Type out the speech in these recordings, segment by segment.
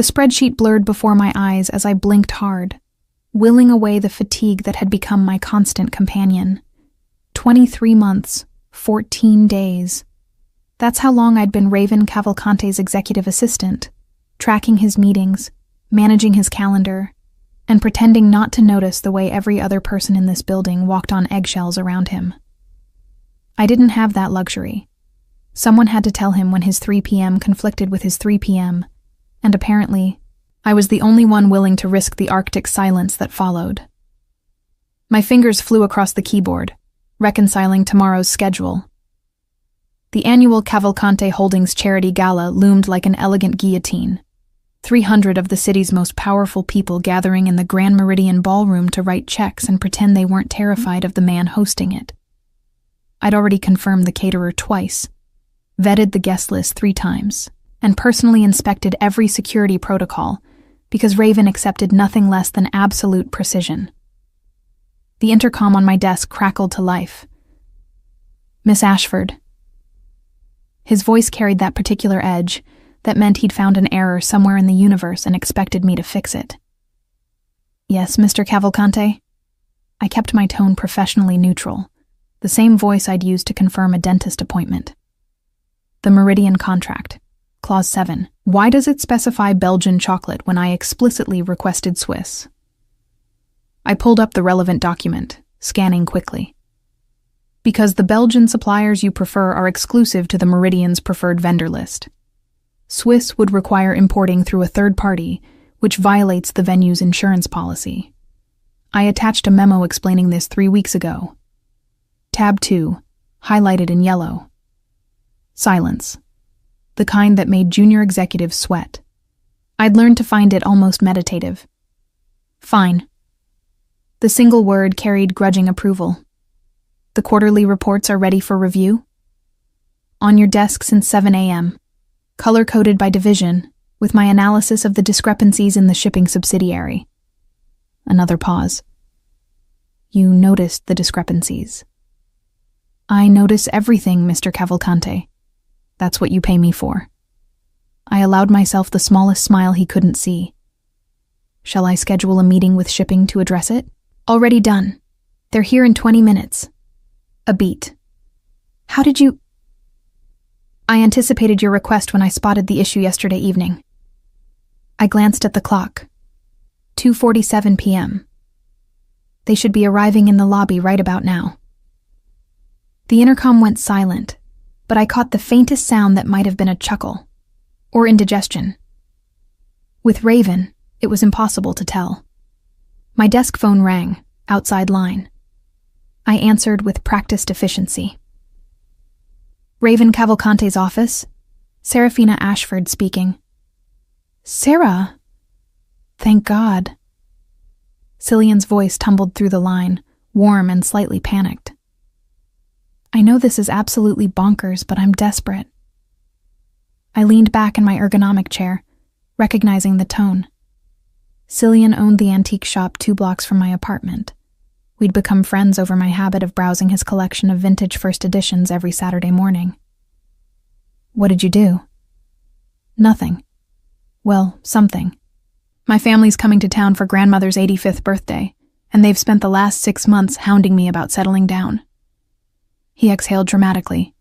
The spreadsheet blurred before my eyes as I blinked hard, willing away the fatigue that had become my constant companion. 23 months, 14 days. That's how long I'd been Raven Cavalcante's executive assistant, tracking his meetings, managing his calendar, and pretending not to notice the way every other person in this building walked on eggshells around him. I didn't have that luxury. Someone had to tell him when his 3 p.m. conflicted with his 3 p.m., and apparently, I was the only one willing to risk the Arctic silence that followed. My fingers flew across the keyboard, reconciling tomorrow's schedule. The annual Cavalcante Holdings charity gala loomed like an elegant guillotine. 300 of the city's most powerful people gathering in the Grand Meridian Ballroom to write checks and pretend they weren't terrified of the man hosting it. I'd already confirmed the caterer twice, vetted the guest list 3 times, and personally inspected every security protocol because Raven accepted nothing less than absolute precision. The intercom on my desk crackled to life. "Miss Ashford." His voice carried that particular edge that meant he'd found an error somewhere in the universe and expected me to fix it. "Yes, Mr. Cavalcante?" I kept my tone professionally neutral, the same voice I'd used to confirm a dentist appointment. "The Meridian contract. Clause 7. Why does it specify Belgian chocolate when I explicitly requested Swiss?" I pulled up the relevant document, scanning quickly. "Because the Belgian suppliers you prefer are exclusive to the Meridian's preferred vendor list. Swiss would require importing through a third party, which violates the venue's insurance policy. I attached a memo explaining this 3 weeks ago. Tab 2, highlighted in yellow. Silence. The kind that made junior executives sweat. I'd learned to find it almost meditative. Fine. The single word carried grudging approval. The quarterly reports are ready for review? On your desk since 7 a.m., color-coded by division, with my analysis of the discrepancies in the shipping subsidiary. Another pause. You noticed the discrepancies. I notice everything, Mr. Cavalcante. That's what you pay me for. I allowed myself the smallest smile he couldn't see. Shall I schedule a meeting with shipping to address it? Already done. They're here in 20 minutes. A beat. How did you... I anticipated your request when I spotted the issue yesterday evening. I glanced at the clock. 2:47 p.m. They should be arriving in the lobby right about now. The intercom went silent, but I caught the faintest sound that might have been a chuckle, or indigestion. With Raven, it was impossible to tell. My desk phone rang, outside line. I answered with practiced efficiency. Raven Cavalcante's office? Serafina Ashford speaking. Sarah? Thank God. Cillian's voice tumbled through the line, warm and slightly panicked. I know this is absolutely bonkers, but I'm desperate. I leaned back in my ergonomic chair, recognizing the tone. Cillian owned the antique shop 2 blocks from my apartment. We'd become friends over my habit of browsing his collection of vintage first editions every Saturday morning. What did you do? Nothing. Well, something. My family's coming to town for grandmother's 85th birthday, and they've spent the last 6 months hounding me about settling down. He exhaled dramatically.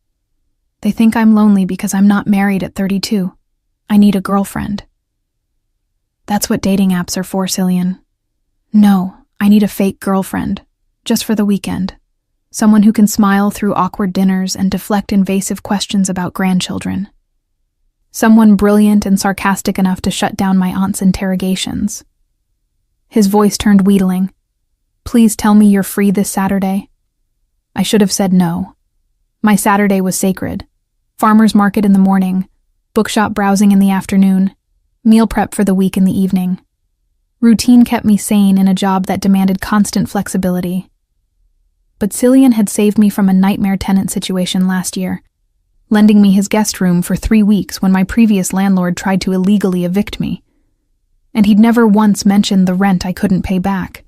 They think I'm lonely because I'm not married at 32. I need a girlfriend. That's what dating apps are for, Cillian. No, I need a fake girlfriend, just for the weekend. Someone who can smile through awkward dinners and deflect invasive questions about grandchildren. Someone brilliant and sarcastic enough to shut down my aunt's interrogations. His voice turned wheedling. Please tell me you're free this Saturday. I should have said no. My Saturday was sacred. Farmer's market in the morning, bookshop browsing in the afternoon, meal prep for the week in the evening. Routine kept me sane in a job that demanded constant flexibility. But Cillian had saved me from a nightmare tenant situation last year, lending me his guest room for 3 weeks when my previous landlord tried to illegally evict me. And he'd never once mentioned the rent I couldn't pay back,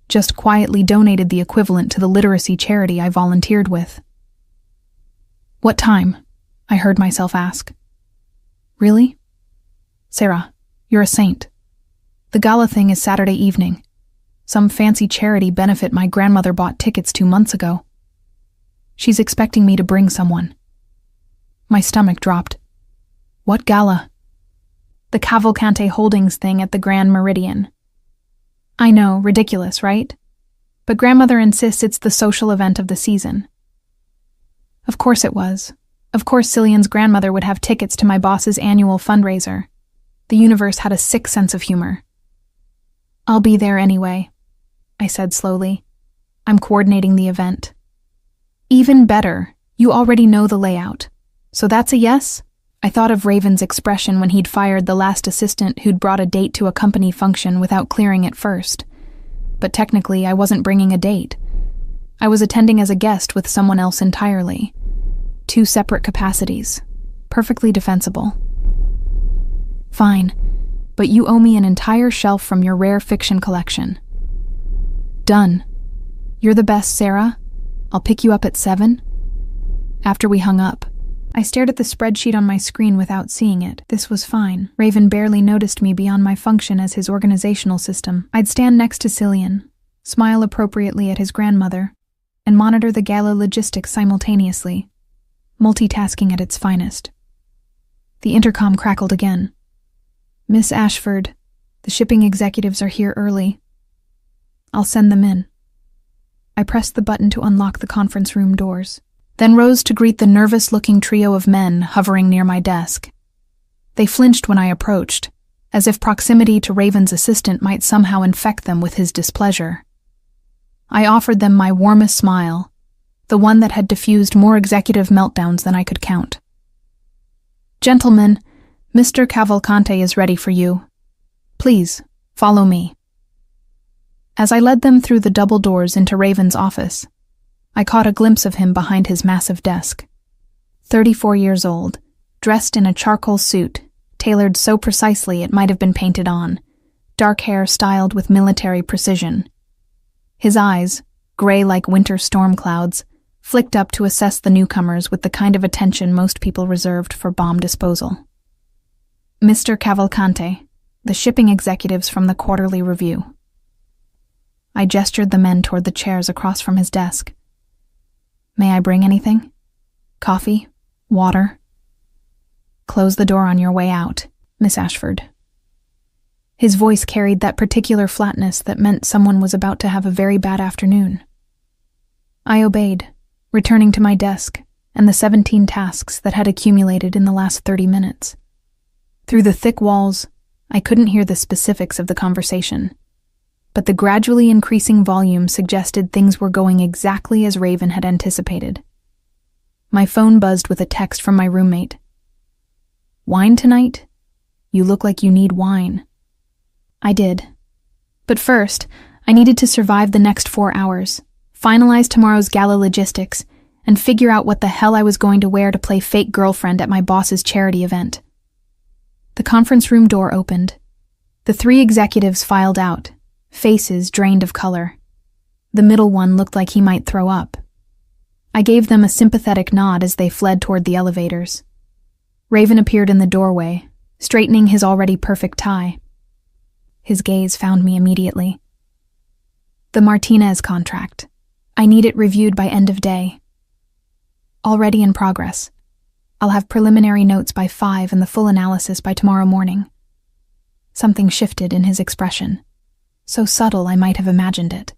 just quietly donated the equivalent to the literacy charity I volunteered with. What time? I heard myself ask. Really? Sarah, You're a saint. The gala thing is Saturday evening. Some fancy charity benefit my grandmother bought tickets 2 months ago. She's expecting me to bring someone. My stomach dropped. What gala? The Cavalcante Holdings thing at the Grand Meridian. I know, ridiculous, right? But grandmother insists it's the social event of the season. Of course it was. Of course Cillian's grandmother would have tickets to my boss's annual fundraiser. The universe had a sick sense of humor. I'll be there anyway, I said slowly. I'm coordinating the event. Even better, you already know the layout. So that's a yes? I thought of Raven's expression when he'd fired the last assistant who'd brought a date to a company function without clearing it first. But technically, I wasn't bringing a date. I was attending as a guest with someone else entirely. 2 separate capacities. Perfectly defensible. Fine, but you owe me an entire shelf from your rare fiction collection. Done. You're the best, Sarah. I'll pick you up at 7. After we hung up, I stared at the spreadsheet on my screen without seeing it. This was fine. Raven barely noticed me beyond my function as his organizational system. I'd stand next to Cillian, smile appropriately at his grandmother, and monitor the gala logistics simultaneously, multitasking at its finest. The intercom crackled again. Miss Ashford, the shipping executives are here early. I'll send them in. I pressed the button to unlock the conference room doors, then rose to greet the nervous-looking trio of men hovering near my desk. They flinched when I approached, as if proximity to Raven's assistant might somehow infect them with his displeasure. I offered them my warmest smile, the one that had diffused more executive meltdowns than I could count. Gentlemen, Mr. Cavalcante is ready for you. Please, follow me. As I led them through the double doors into Raven's office, I caught a glimpse of him behind his massive desk. 34 years old, dressed in a charcoal suit, tailored so precisely it might have been painted on, dark hair styled with military precision. His eyes, gray like winter storm clouds, flicked up to assess the newcomers with the kind of attention most people reserved for bomb disposal. Mr. Cavalcante, the shipping executives from the Quarterly Review. I gestured the men toward the chairs across from his desk. May I bring anything? Coffee? Water? Close the door on your way out, Miss Ashford. His voice carried that particular flatness that meant someone was about to have a very bad afternoon. I obeyed, returning to my desk and the 17 tasks that had accumulated in the last 30 minutes. Through the thick walls, I couldn't hear the specifics of the conversation, but the gradually increasing volume suggested things were going exactly as Raven had anticipated. My phone buzzed with a text from my roommate. Wine tonight? You look like you need wine. I did. But first, I needed to survive the next 4 hours, finalize tomorrow's gala logistics, and figure out what the hell I was going to wear to play fake girlfriend at my boss's charity event. The conference room door opened. The 3 executives filed out, faces drained of color. The middle one looked like he might throw up. I gave them a sympathetic nod as they fled toward the elevators. Raven appeared in the doorway, straightening his already perfect tie. His gaze found me immediately. The Martinez contract. I need it reviewed by end of day. Already in progress. I'll have preliminary notes by 5 and the full analysis by tomorrow morning. Something shifted in his expression. So subtle I might have imagined it.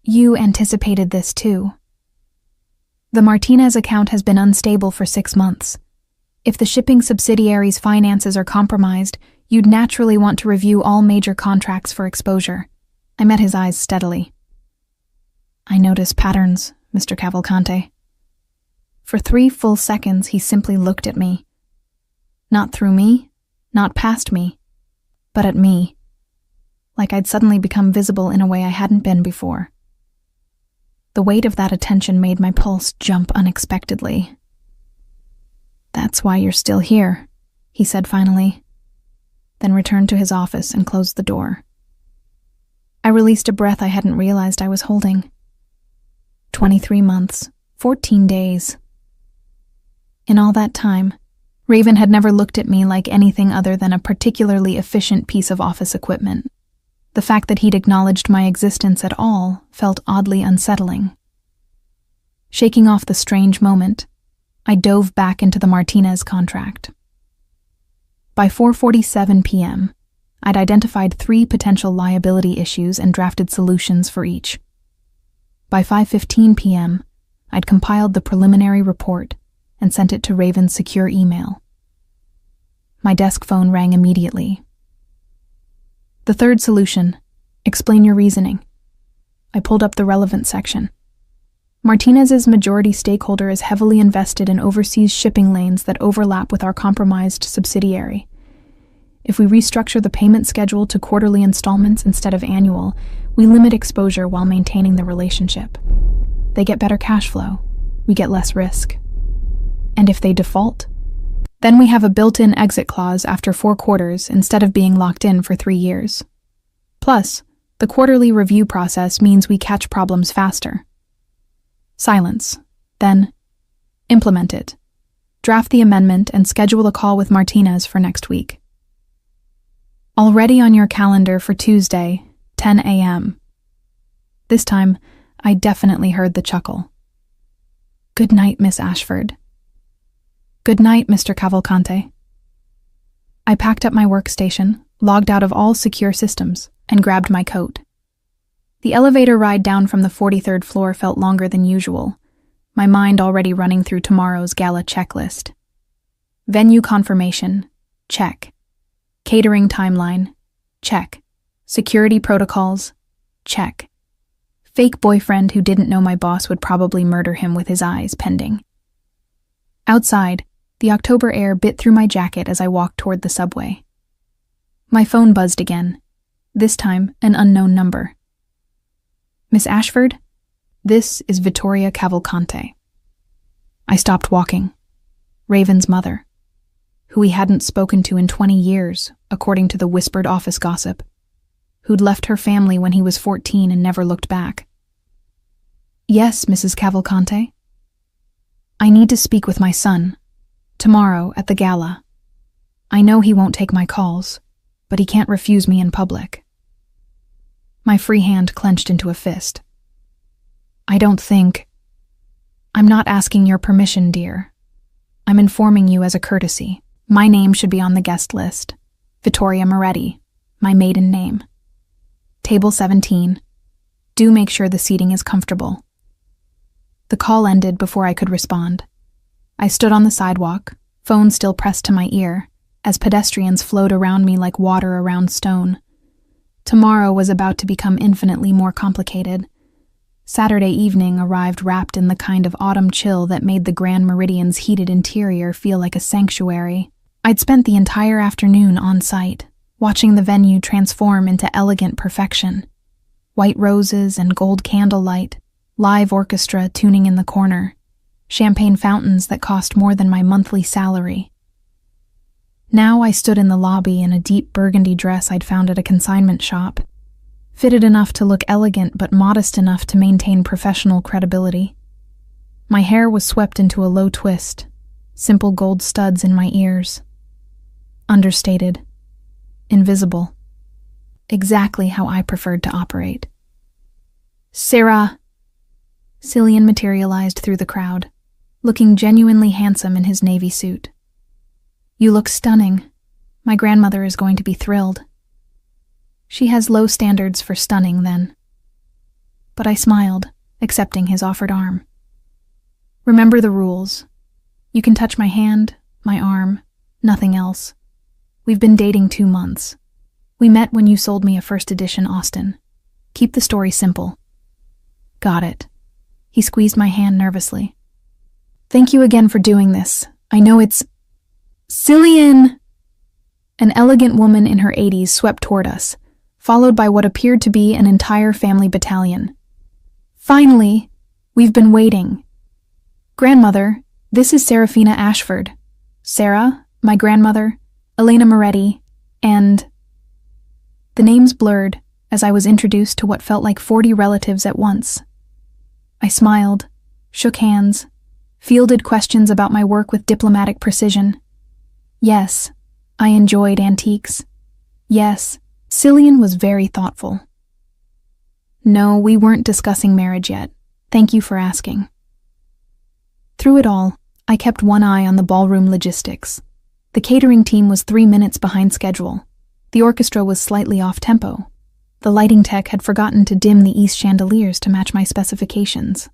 You anticipated this too. The Martinez account has been unstable for 6 months. If the shipping subsidiary's finances are compromised, you'd naturally want to review all major contracts for exposure. I met his eyes steadily. I notice patterns, Mr. Cavalcante. For 3 full seconds, he simply looked at me. Not through me, not past me, but at me. Like I'd suddenly become visible in a way I hadn't been before. The weight of that attention made my pulse jump unexpectedly. That's why you're still here, he said finally, then returned to his office and closed the door. I released a breath I hadn't realized I was holding. 23 months, 14 days. In all that time, Raven had never looked at me like anything other than a particularly efficient piece of office equipment. The fact that he'd acknowledged my existence at all felt oddly unsettling. Shaking off the strange moment, I dove back into the Martinez contract. By 4:47 p.m., I'd identified 3 potential liability issues and drafted solutions for each. By 5:15 p.m., I'd compiled the preliminary report and sent it to Raven's secure email. My desk phone rang immediately. The third solution: explain your reasoning. I pulled up the relevant section. Martinez's majority stakeholder is heavily invested in overseas shipping lanes that overlap with our compromised subsidiary. If we restructure the payment schedule to quarterly installments instead of annual, we limit exposure while maintaining the relationship. They get better cash flow. We get less risk. And if they default? Then we have a built-in exit clause after 4 quarters instead of being locked in for 3 years. Plus, the quarterly review process means we catch problems faster. Silence. Then, implement it. Draft the amendment and schedule a call with Martinez for next week. Already on your calendar for Tuesday, 10 a.m. This time, I definitely heard the chuckle. Good night, Miss Ashford. Good night, Mr. Cavalcante. I packed up my workstation, logged out of all secure systems, and grabbed my coat. The elevator ride down from the 43rd floor felt longer than usual, my mind already running through tomorrow's gala checklist. Venue confirmation, check. Catering timeline, check. Security protocols, check. Fake boyfriend who didn't know my boss would probably murder him with his eyes, pending. Outside, the October air bit through my jacket as I walked toward the subway. My phone buzzed again, this time an unknown number. Miss Ashford, this is Vittoria Cavalcante. I stopped walking. Raven's mother, who he hadn't spoken to in 20 years, according to the whispered office gossip, who'd left her family when he was 14 and never looked back. Yes, Mrs. Cavalcante. I need to speak with my son, tomorrow at the gala. I know he won't take my calls, but he can't refuse me in public. My free hand clenched into a fist. I'm not asking your permission, dear. I'm informing you as a courtesy. My name should be on the guest list. Vittoria Moretti, my maiden name. Table 17. Do make sure the seating is comfortable. The call ended before I could respond. I stood on the sidewalk, phone still pressed to my ear, as pedestrians flowed around me like water around stone. Tomorrow was about to become infinitely more complicated. Saturday evening arrived wrapped in the kind of autumn chill that made the Grand Meridian's heated interior feel like a sanctuary. I'd spent the entire afternoon on site, watching the venue transform into elegant perfection. White roses and gold candlelight, live orchestra tuning in the corner, champagne fountains that cost more than my monthly salary. Now I stood in the lobby in a deep burgundy dress I'd found at a consignment shop, fitted enough to look elegant but modest enough to maintain professional credibility. My hair was swept into a low twist, simple gold studs in my ears. Understated, invisible, exactly how I preferred to operate. Sarah! Cillian materialized through the crowd, looking genuinely handsome in his navy suit. You look stunning. My grandmother is going to be thrilled. She has low standards for stunning, then. But I smiled, accepting his offered arm. Remember the rules. You can touch my hand, my arm, nothing else. We've been dating 2 months. We met when you sold me a first edition Austin. Keep the story simple. Got it. He squeezed my hand nervously. Thank you again for doing this. I know it's... Cillian! An elegant woman in her 80s swept toward us, followed by what appeared to be an entire family battalion. Finally, we've been waiting. Grandmother, this is Serafina Ashford. Sarah, my grandmother, Elena Moretti, and... The names blurred as I was introduced to what felt like 40 relatives at once. I smiled, shook hands, fielded questions about my work with diplomatic precision. Yes, I enjoyed antiques. Yes, Cillian was very thoughtful. No, we weren't discussing marriage yet. Thank you for asking. Through it all, I kept one eye on the ballroom logistics. The catering team was 3 minutes behind schedule. The orchestra was slightly off-tempo. The lighting tech had forgotten to dim the east chandeliers to match my specifications.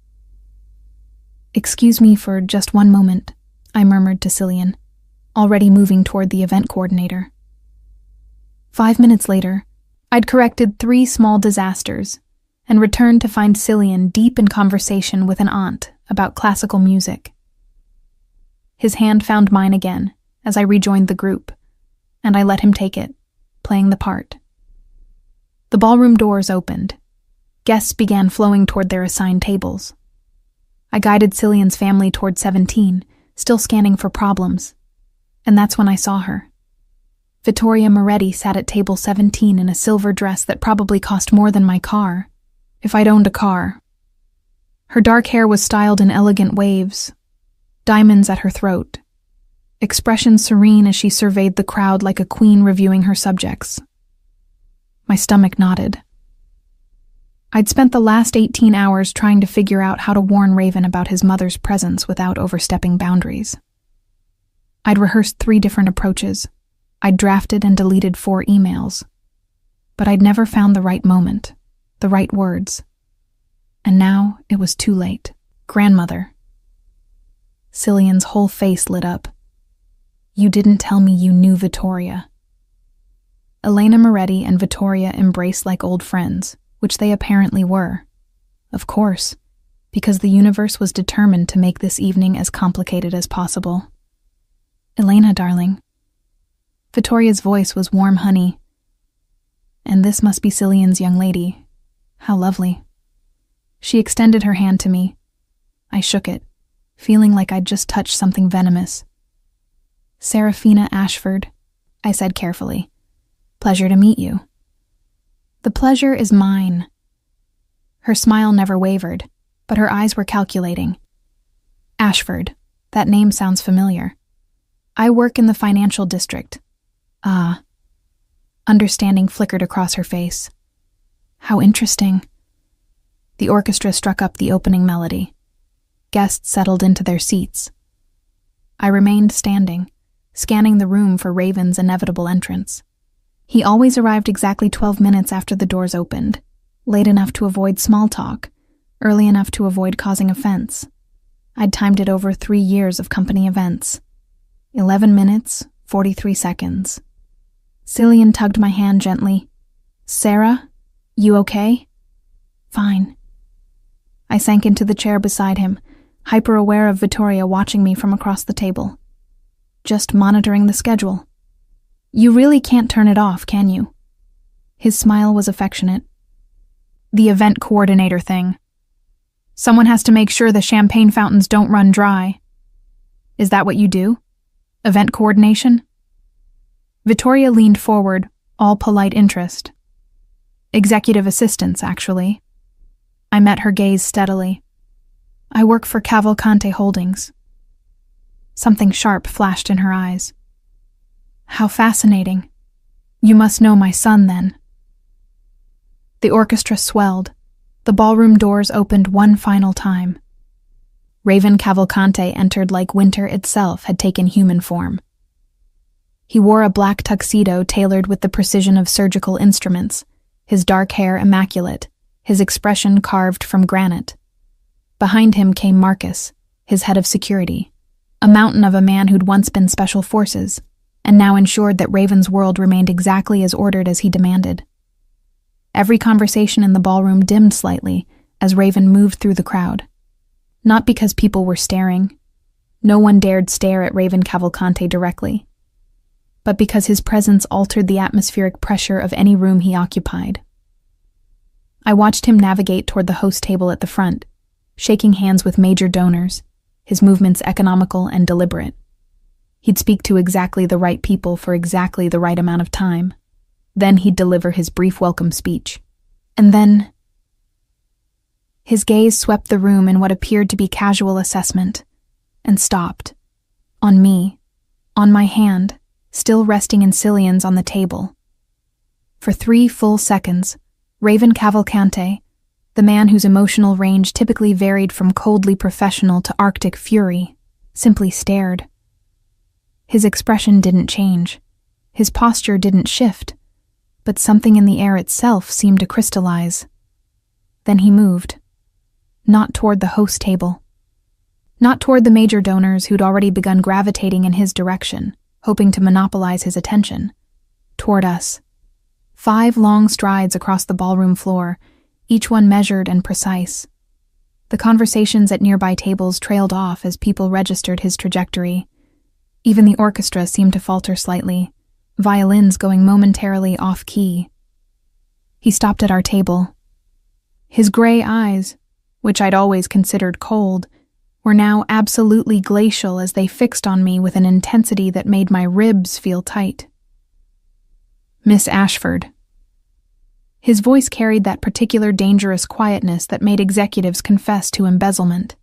Excuse me for just one moment, I murmured to Cillian, already moving toward the event coordinator. 5 minutes later, I'd corrected 3 small disasters and returned to find Cillian deep in conversation with an aunt about classical music. His hand found mine again as I rejoined the group, and I let him take it, playing the part. The ballroom doors opened. Guests began flowing toward their assigned tables. I guided Cillian's family toward 17, still scanning for problems, and that's when I saw her. Vittoria Moretti sat at table 17 in a silver dress that probably cost more than my car, if I'd owned a car. Her dark hair was styled in elegant waves, diamonds at her throat, expression serene as she surveyed the crowd like a queen reviewing her subjects. My stomach knotted. I'd spent the last 18 hours trying to figure out how to warn Raven about his mother's presence without overstepping boundaries. I'd rehearsed 3 different approaches. I'd drafted and deleted 4 emails. But I'd never found the right moment, the right words. And now it was too late. Grandmother. Cillian's whole face lit up. You didn't tell me you knew Vittoria. Elena Moretti and Vittoria embraced like old friends, which they apparently were. Of course, because the universe was determined to make this evening as complicated as possible. Elena, darling. Vittoria's voice was warm honey. And this must be Cillian's young lady. How lovely. She extended her hand to me. I shook it, feeling like I'd just touched something venomous. Serafina Ashford, I said carefully. Pleasure to meet you. The pleasure is mine. Her smile never wavered, but her eyes were calculating. Ashford, that name sounds familiar. I work in the financial district. Ah. Understanding flickered across her face. How interesting. The orchestra struck up the opening melody. Guests settled into their seats. I remained standing, scanning the room for Raven's inevitable entrance. He always arrived exactly 12 minutes after the doors opened, late enough to avoid small talk, early enough to avoid causing offense. I'd timed it over 3 years of company events. 11 minutes, 43 seconds. Cillian tugged my hand gently. Sarah, you okay? Fine. I sank into the chair beside him, hyper-aware of Vittoria watching me from across the table. Just monitoring the schedule. You really can't turn it off, can you? His smile was affectionate. The event coordinator thing. Someone has to make sure the champagne fountains don't run dry. Is that what you do? Event coordination? Vittoria leaned forward, all polite interest. Executive assistance, actually. I met her gaze steadily. I work for Cavalcante Holdings. Something sharp flashed in her eyes. How fascinating. You must know my son, then. The orchestra swelled. The ballroom doors opened one final time. Raven Cavalcante entered like winter itself had taken human form. He wore a black tuxedo tailored with the precision of surgical instruments, his dark hair immaculate, his expression carved from granite. Behind him came Marcus, his head of security, a mountain of a man who'd once been special forces, and now ensured that Raven's world remained exactly as ordered as he demanded. Every conversation in the ballroom dimmed slightly as Raven moved through the crowd. Not because people were staring. No one dared stare at Raven Cavalcante directly. But because his presence altered the atmospheric pressure of any room he occupied. I watched him navigate toward the host table at the front, shaking hands with major donors, his movements economical and deliberate. He'd speak to exactly the right people for exactly the right amount of time. Then he'd deliver his brief welcome speech. And then... His gaze swept the room in what appeared to be casual assessment, and stopped. On me, on my hand, still resting in Cillian's on the table. For 3 full seconds, Raven Cavalcante, the man whose emotional range typically varied from coldly professional to Arctic fury, simply stared. His expression didn't change. His posture didn't shift, but something in the air itself seemed to crystallize. Then he moved. Not toward the host table. Not toward the major donors who'd already begun gravitating in his direction, hoping to monopolize his attention. Toward us. 5 long strides across the ballroom floor, each one measured and precise. The conversations at nearby tables trailed off as people registered his trajectory. Even the orchestra seemed to falter slightly, violins going momentarily off-key. He stopped at our table. His gray eyes, which I'd always considered cold, were now absolutely glacial as they fixed on me with an intensity that made my ribs feel tight. Miss Ashford. His voice carried that particular dangerous quietness that made executives confess to embezzlement.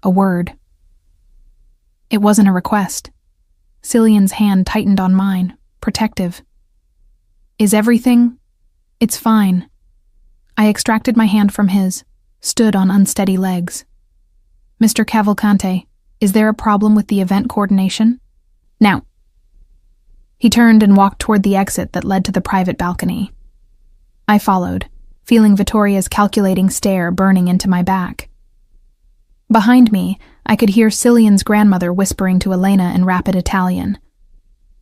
A word. It wasn't a request. Cillian's hand tightened on mine, protective. Is everything? It's fine. I extracted my hand from his, stood on unsteady legs. Mr. Cavalcante, is there a problem with the event coordination? Now. He turned and walked toward the exit that led to the private balcony. I followed, feeling Vittoria's calculating stare burning into my back. Behind me, I could hear Cillian's grandmother whispering to Elena in rapid Italian.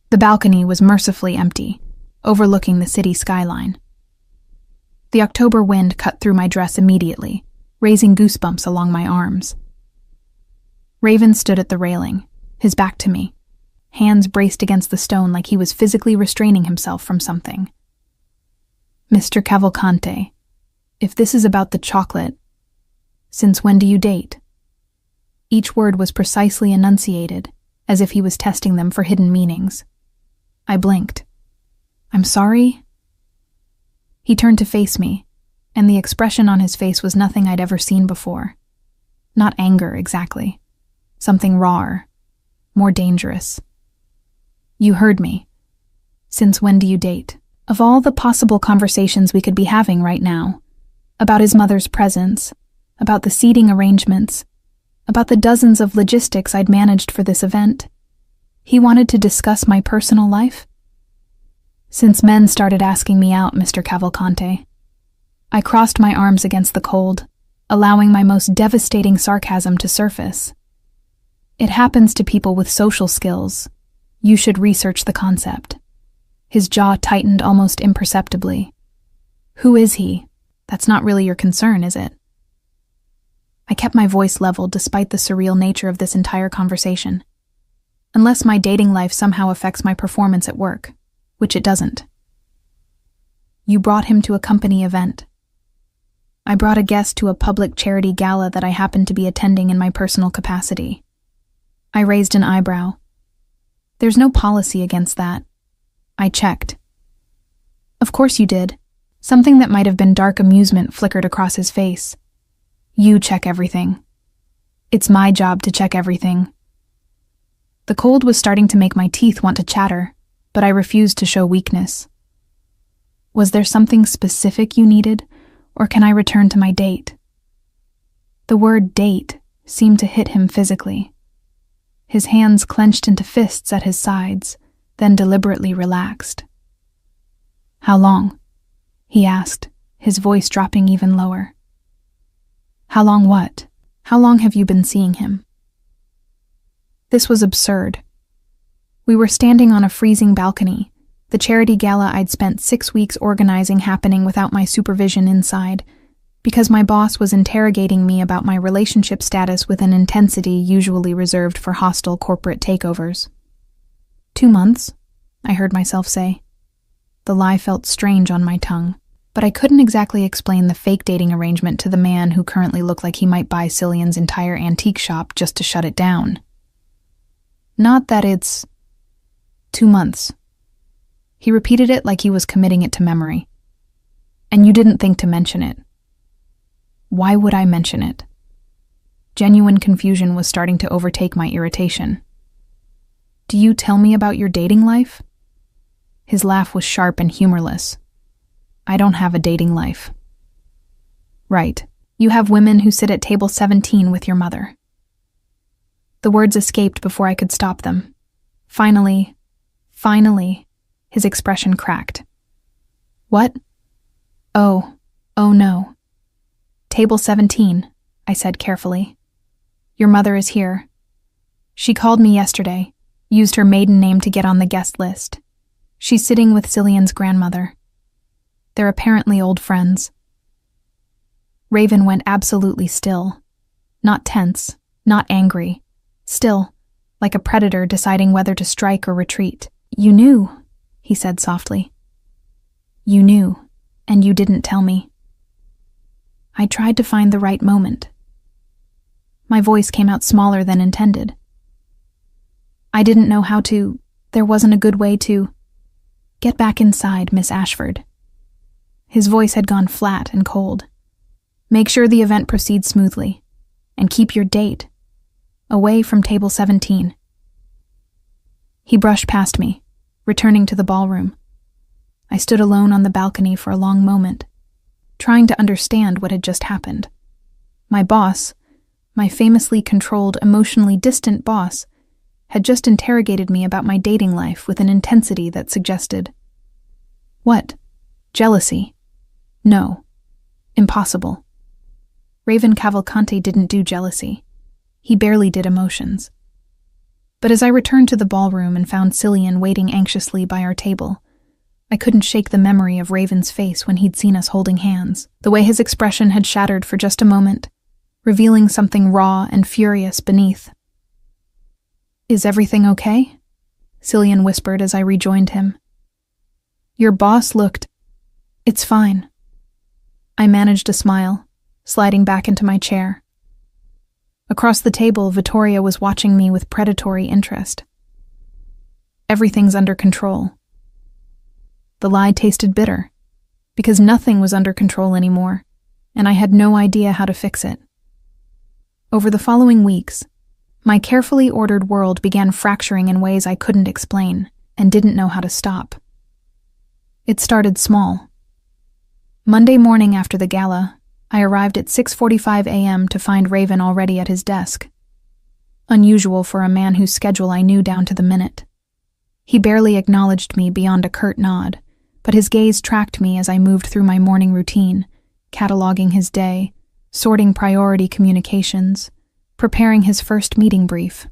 The balcony was mercifully empty, overlooking the city skyline. The October wind cut through my dress immediately, raising goosebumps along my arms. Raven stood at the railing, his back to me, hands braced against the stone like he was physically restraining himself from something. Mr. Cavalcante, if this is about the chocolate, since when do you date? Each word was precisely enunciated, as if he was testing them for hidden meanings. I blinked. I'm sorry? He turned to face me, and the expression on his face was nothing I'd ever seen before. Not anger, exactly. Something rawer, more dangerous. You heard me. Since when do you date? Of all the possible conversations we could be having right now, about his mother's presence, about the seating arrangements, about the dozens of logistics I'd managed for this event, he wanted to discuss my personal life? Since men started asking me out, Mr. Cavalcante. I crossed my arms against the cold, allowing my most devastating sarcasm to surface. It happens to people with social skills. You should research the concept. His jaw tightened almost imperceptibly. Who is he? That's not really your concern, is it? I kept my voice leveled despite the surreal nature of this entire conversation. Unless my dating life somehow affects my performance at work, which it doesn't. You brought him to a company event. I brought a guest to a public charity gala that I happened to be attending in my personal capacity. I raised an eyebrow. There's no policy against that. I checked. Of course you did. Something that might have been dark amusement flickered across his face. You check everything. It's my job to check everything. The cold was starting to make my teeth want to chatter, but I refused to show weakness. Was there something specific you needed, or can I return to my date? The word date seemed to hit him physically. His hands clenched into fists at his sides, then deliberately relaxed. How long? He asked, his voice dropping even lower. How long what? How long have you been seeing him? This was absurd. We were standing on a freezing balcony, the charity gala I'd spent 6 weeks organizing happening without my supervision inside, because my boss was interrogating me about my relationship status with an intensity usually reserved for hostile corporate takeovers. 2 months, I heard myself say. The lie felt strange on my tongue, but I couldn't exactly explain the fake dating arrangement to the man who currently looked like he might buy Cillian's entire antique shop just to shut it down. Not that it's 2 months. He repeated it like he was committing it to memory. And you didn't think to mention it. Why would I mention it? Genuine confusion was starting to overtake my irritation. Do you tell me about your dating life? His laugh was sharp and humorless. I don't have a dating life. Right. You have women who sit at table 17 with your mother. The words escaped before I could stop them. Finally, his expression cracked. What? Oh no. Table 17, I said carefully. Your mother is here. She called me yesterday, used her maiden name to get on the guest list. She's sitting with Cillian's grandmother. They're apparently old friends. Raven went absolutely still. Not tense, not angry. Still, like a predator deciding whether to strike or retreat. You knew, he said softly. You knew, and you didn't tell me. I tried to find the right moment. My voice came out smaller than intended. I didn't know how to, there wasn't a good way to. Get back inside, Miss Ashford. His voice had gone flat and cold. Make sure the event proceeds smoothly, and keep your date away from table 17. He brushed past me, returning to the ballroom. I stood alone on the balcony for a long moment, trying to understand what had just happened. My boss, my famously controlled, emotionally distant boss, had just interrogated me about my dating life with an intensity that suggested. What? Jealousy? No. Impossible. Raven Cavalcante didn't do jealousy. He barely did emotions. But as I returned to the ballroom and found Cillian waiting anxiously by our table, I couldn't shake the memory of Raven's face when he'd seen us holding hands, the way his expression had shattered for just a moment, revealing something raw and furious beneath. Is everything okay? Cillian whispered as I rejoined him. Your boss looked... It's fine. I managed a smile, sliding back into my chair. Across the table, Vittoria was watching me with predatory interest. Everything's under control. The lie tasted bitter, because nothing was under control anymore, and I had no idea how to fix it. Over the following weeks, my carefully ordered world began fracturing in ways I couldn't explain and didn't know how to stop. It started small. Monday morning after the gala, I arrived at 6:45 a.m. to find Raven already at his desk. Unusual for a man whose schedule I knew down to the minute. He barely acknowledged me beyond a curt nod, but his gaze tracked me as I moved through my morning routine, cataloging his day, sorting priority communications, preparing his first meeting brief.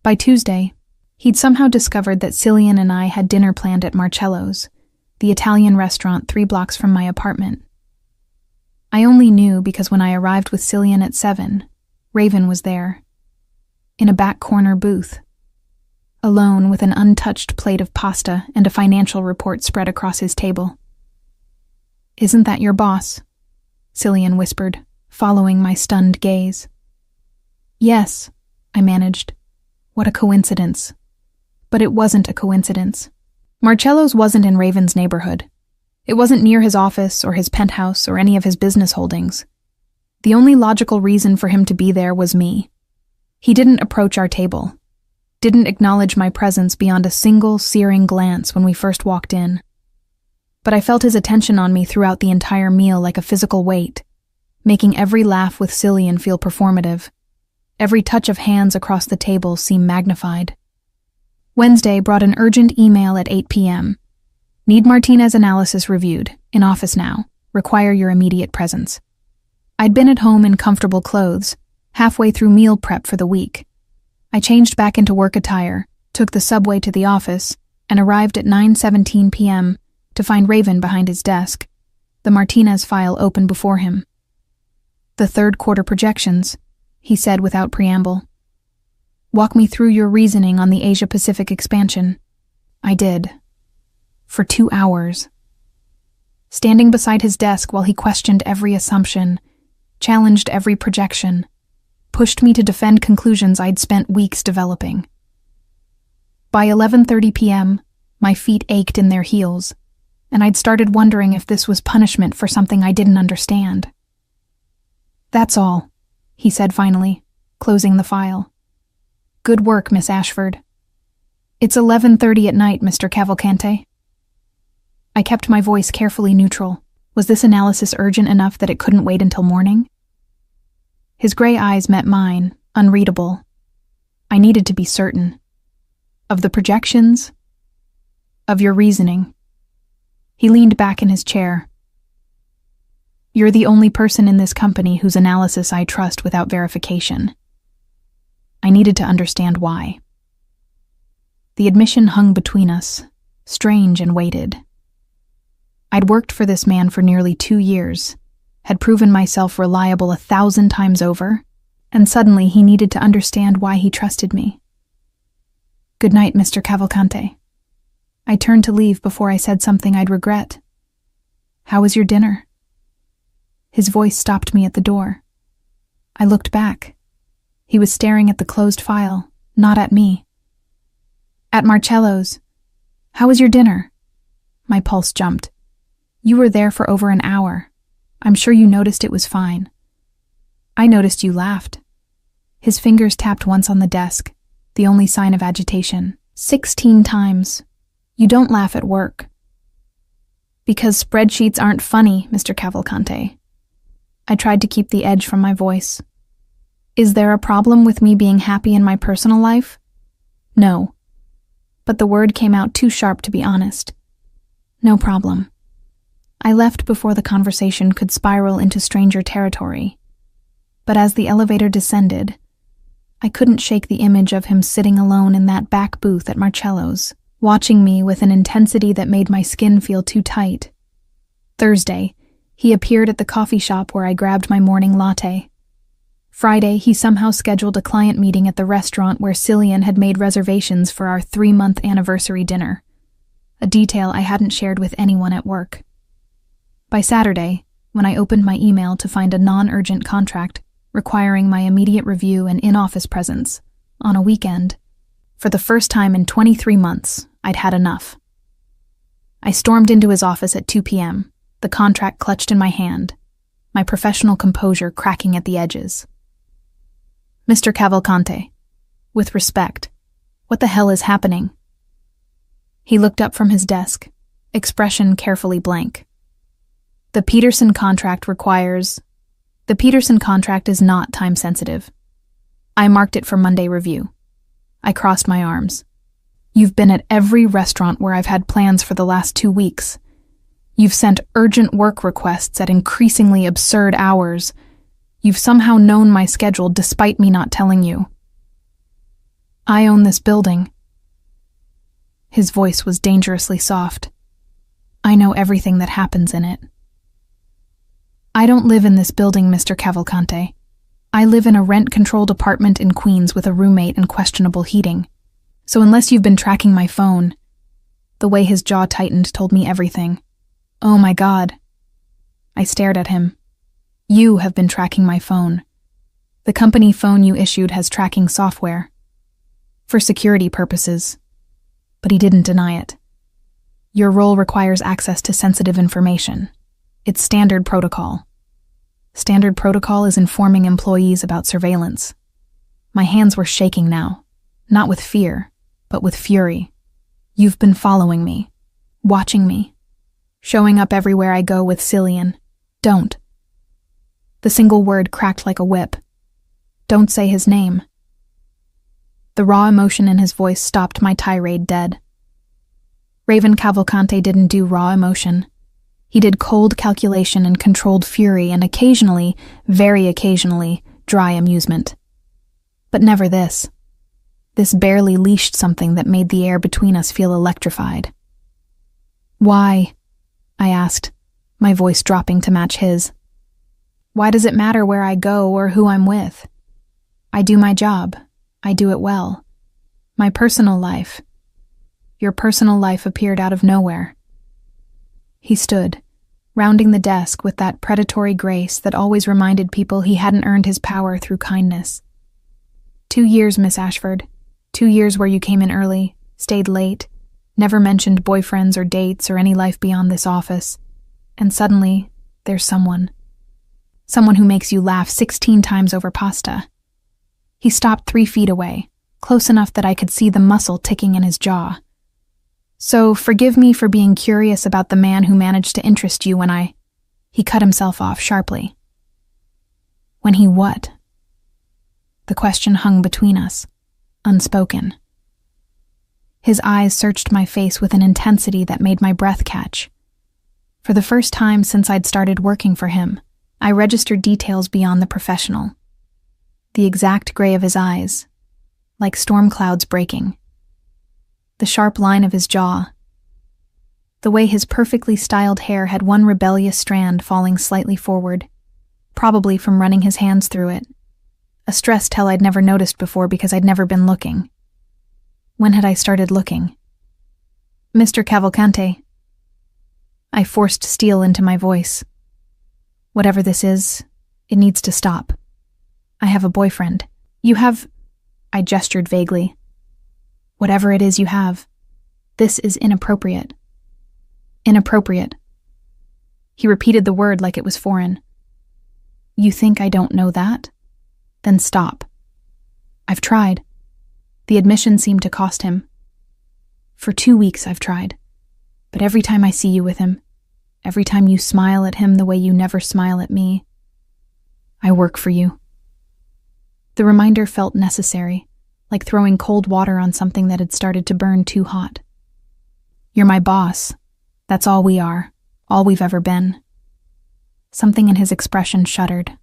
By Tuesday, he'd somehow discovered that Cillian and I had dinner planned at Marcello's, the Italian restaurant 3 blocks from my apartment. I only knew because when I arrived with Cillian at 7, Raven was there, in a back corner booth, alone with an untouched plate of pasta and a financial report spread across his table. Isn't that your boss? Cillian whispered, following my stunned gaze. Yes, I managed. What a coincidence. But it wasn't a coincidence. Marcello's wasn't in Raven's neighborhood. It wasn't near his office or his penthouse or any of his business holdings. The only logical reason for him to be there was me. He didn't approach our table, didn't acknowledge my presence beyond a single searing glance when we first walked in. But I felt his attention on me throughout the entire meal like a physical weight, making every laugh with Cillian feel performative. Every touch of hands across the table seemed magnified. Wednesday brought an urgent email at 8 p.m. Need Martinez analysis reviewed. In office now. Require your immediate presence. I'd been at home in comfortable clothes, halfway through meal prep for the week. I changed back into work attire, took the subway to the office, and arrived at 9:17 p.m. to find Raven behind his desk, the Martinez file open before him. The third quarter projections, he said without preamble. Walk me through your reasoning on the Asia-Pacific expansion. I did. For 2 hours. Standing beside his desk while he questioned every assumption, challenged every projection, pushed me to defend conclusions I'd spent weeks developing. By 11:30 p.m., my feet ached in their heels, and I'd started wondering if this was punishment for something I didn't understand. That's all, he said finally, closing the file. Good work, Miss Ashford. It's 11:30 at night, Mr. Cavalcante. I kept my voice carefully neutral. Was this analysis urgent enough that it couldn't wait until morning? His gray eyes met mine, unreadable. I needed to be certain. Of the projections? Of your reasoning? He leaned back in his chair. You're the only person in this company whose analysis I trust without verification. I needed to understand why. The admission hung between us, strange and weighted. I'd worked for this man for nearly 2 years, had proven myself reliable 1,000 times over, and suddenly he needed to understand why he trusted me. Good night, Mr. Cavalcante. I turned to leave before I said something I'd regret. How was your dinner? His voice stopped me at the door. I looked back. He was staring at the closed file, not at me. At Marcello's. How was your dinner? My pulse jumped. You were there for over an hour. I'm sure you noticed it was fine. I noticed you laughed. His fingers tapped once on the desk, the only sign of agitation. 16 times. You don't laugh at work. Because spreadsheets aren't funny, Mr. Cavalcante. I tried to keep the edge from my voice. Is there a problem with me being happy in my personal life? No. But the word came out too sharp to be honest. No problem. I left before the conversation could spiral into stranger territory. But as the elevator descended, I couldn't shake the image of him sitting alone in that back booth at Marcello's, watching me with an intensity that made my skin feel too tight. Thursday, he appeared at the coffee shop where I grabbed my morning latte. Friday, he somehow scheduled a client meeting at the restaurant where Cillian had made reservations for our 3-month anniversary dinner, a detail I hadn't shared with anyone at work. By Saturday, when I opened my email to find a non-urgent contract requiring my immediate review and in-office presence, on a weekend, for the first time in 23 months, I'd had enough. I stormed into his office at 2 p.m., the contract clutched in my hand, my professional composure cracking at the edges. Mr. Cavalcante, with respect, what the hell is happening? He looked up from his desk, expression carefully blank. The Peterson contract is not time-sensitive. I marked it for Monday review. I crossed my arms. You've been at every restaurant where I've had plans for the last 2 weeks. You've sent urgent work requests at increasingly absurd hours. You've somehow known my schedule despite me not telling you. I own this building. His voice was dangerously soft. I know everything that happens in it. I don't live in this building, Mr. Cavalcante. I live in a rent-controlled apartment in Queens with a roommate and questionable heating. So unless you've been tracking my phone... The way his jaw tightened told me everything. Oh my God. I stared at him. You have been tracking my phone. The company phone you issued has tracking software. For security purposes. But he didn't deny it. Your role requires access to sensitive information. It's standard protocol. Standard protocol is informing employees about surveillance. My hands were shaking now, not with fear, but with fury. You've been following me, watching me, showing up everywhere I go with Cillian. Don't. The single word cracked like a whip. Don't say his name. The raw emotion in his voice stopped my tirade dead. Raven Cavalcante didn't do raw emotion. He did cold calculation and controlled fury and occasionally, very occasionally, dry amusement. But never this. This barely leashed something that made the air between us feel electrified. Why? I asked, my voice dropping to match his. Why does it matter where I go or who I'm with? I do my job. I do it well. My personal life. Your personal life appeared out of nowhere. He stood, rounding the desk with that predatory grace that always reminded people he hadn't earned his power through kindness. 2 years, Miss Ashford. 2 years where you came in early, stayed late, never mentioned boyfriends or dates or any life beyond this office. And suddenly, there's someone. Someone who makes you laugh 16 times over pasta. He stopped 3 feet away, close enough that I could see the muscle ticking in his jaw. "So forgive me for being curious about the man who managed to interest you when I—" He cut himself off sharply. When he what? The question hung between us, unspoken. His eyes searched my face with an intensity that made my breath catch. For the first time since I'd started working for him, I registered details beyond the professional. The exact gray of his eyes, like storm clouds breaking. The sharp line of his jaw. The way his perfectly styled hair had one rebellious strand falling slightly forward, probably from running his hands through it. A stress tell I'd never noticed before because I'd never been looking. When had I started looking? "Mr. Cavalcante." I forced steel into my voice. "Whatever this is, it needs to stop. I have a boyfriend. You have—" I gestured vaguely. "Whatever it is you have, this is inappropriate." Inappropriate. He repeated the word like it was foreign. "You think I don't know that? Then stop." "I've tried." The admission seemed to cost him. "For 2 weeks I've tried. But every time I see you with him, every time you smile at him the way you never smile at me, I work for you." The reminder felt necessary, like throwing cold water on something that had started to burn too hot. "You're my boss. That's all we are, all we've ever been." Something in his expression shuddered.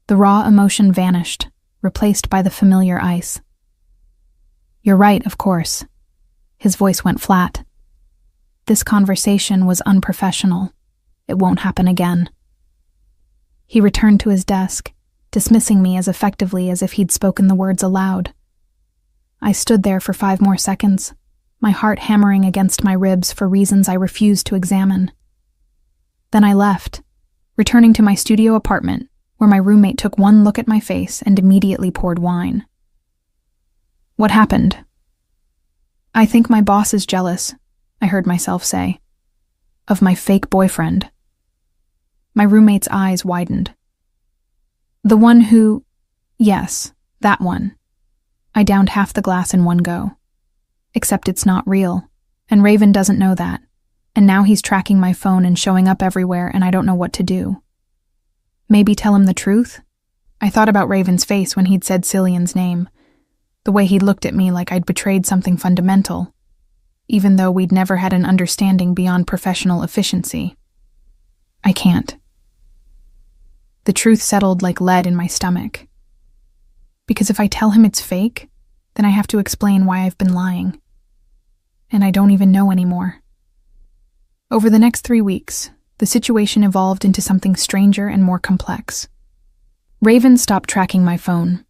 The raw emotion vanished, replaced by the familiar ice. "You're right, of course." His voice went flat. "This conversation was unprofessional. It won't happen again." He returned to his desk, dismissing me as effectively as if he'd spoken the words aloud. I stood there for 5 more seconds, my heart hammering against my ribs for reasons I refused to examine. Then I left, returning to my studio apartment, where my roommate took one look at my face and immediately poured wine. "What happened?" "I think my boss is jealous," I heard myself say. "Of my fake boyfriend." My roommate's eyes widened. "The one who—" "Yes, that one." I downed half the glass in one go. "Except it's not real, and Raven doesn't know that, and now he's tracking my phone and showing up everywhere and I don't know what to do. Maybe tell him the truth?" I thought about Raven's face when he'd said Cillian's name, the way he'd looked at me like I'd betrayed something fundamental, even though we'd never had an understanding beyond professional efficiency. I can't. The truth settled like lead in my stomach. Because if I tell him it's fake, then I have to explain why I've been lying. And I don't even know anymore. Over the next 3 weeks, the situation evolved into something stranger and more complex. Raven stopped tracking my phone,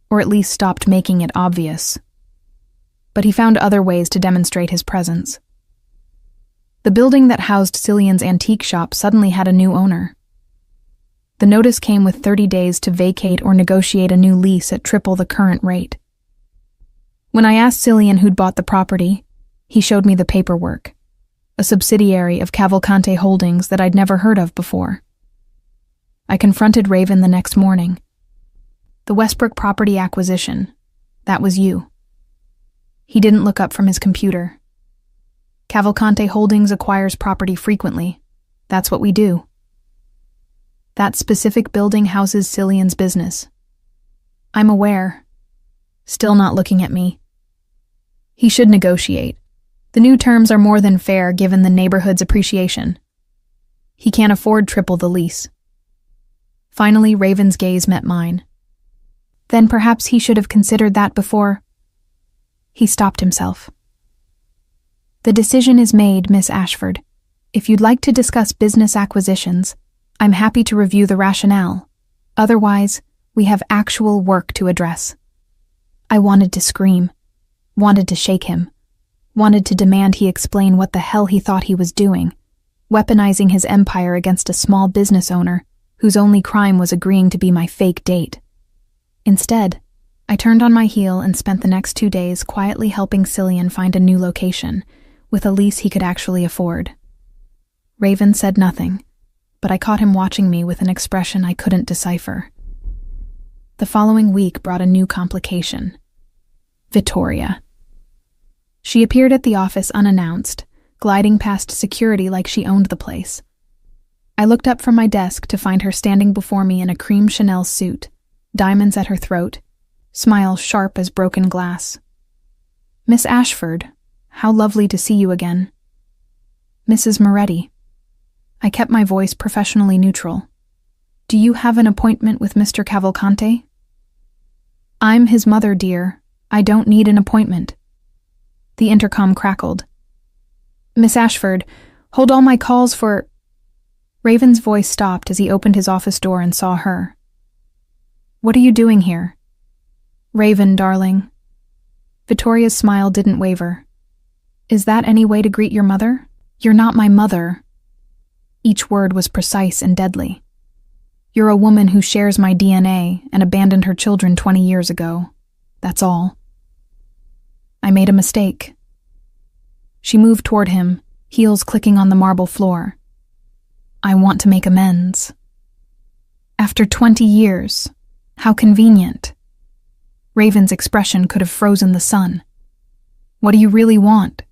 or at least stopped making it obvious. But he found other ways to demonstrate his presence. The building that housed Cillian's antique shop suddenly had a new owner. The notice came with 30 days to vacate or negotiate a new lease at triple the current rate. When I asked Cillian who'd bought the property, he showed me the paperwork, a subsidiary of Cavalcante Holdings that I'd never heard of before. I confronted Raven the next morning. "The Westbrook property acquisition, that was you." He didn't look up from his computer. "Cavalcante Holdings acquires property frequently. That's what we do." "That specific building houses Cillian's business." "I'm aware." Still not looking at me. "He should negotiate. The new terms are more than fair given the neighborhood's appreciation. He can't afford triple the lease." Finally, Raven's gaze met mine. "Then perhaps he should have considered that before—" He stopped himself. "The decision is made, Miss Ashford. If you'd like to discuss business acquisitions, I'm happy to review the rationale. Otherwise, we have actual work to address." I wanted to scream, wanted to shake him, wanted to demand he explain what the hell he thought he was doing, weaponizing his empire against a small business owner whose only crime was agreeing to be my fake date. Instead, I turned on my heel and spent the next 2 days quietly helping Cillian find a new location, with a lease he could actually afford. Raven said nothing, but I caught him watching me with an expression I couldn't decipher. The following week brought a new complication. Vittoria. She appeared at the office unannounced, gliding past security like she owned the place. I looked up from my desk to find her standing before me in a cream Chanel suit, diamonds at her throat, smile sharp as broken glass. "Miss Ashford, how lovely to see you again." "Mrs. Moretti." I kept my voice professionally neutral. "Do you have an appointment with Mr. Cavalcante?" "I'm his mother, dear. I don't need an appointment." The intercom crackled. "Miss Ashford, hold all my calls for—" Raven's voice stopped as he opened his office door and saw her. "What are you doing here?" "Raven, darling." Vittoria's smile didn't waver. "Is that any way to greet your mother? You're not my mother." Each word was precise and deadly. "You're a woman who shares my DNA and abandoned her children 20 years ago. That's all." "I made a mistake." She moved toward him, heels clicking on the marble floor. "I want to make amends." "After 20 years. How convenient." Raven's expression could have frozen the sun. "What do you really want?"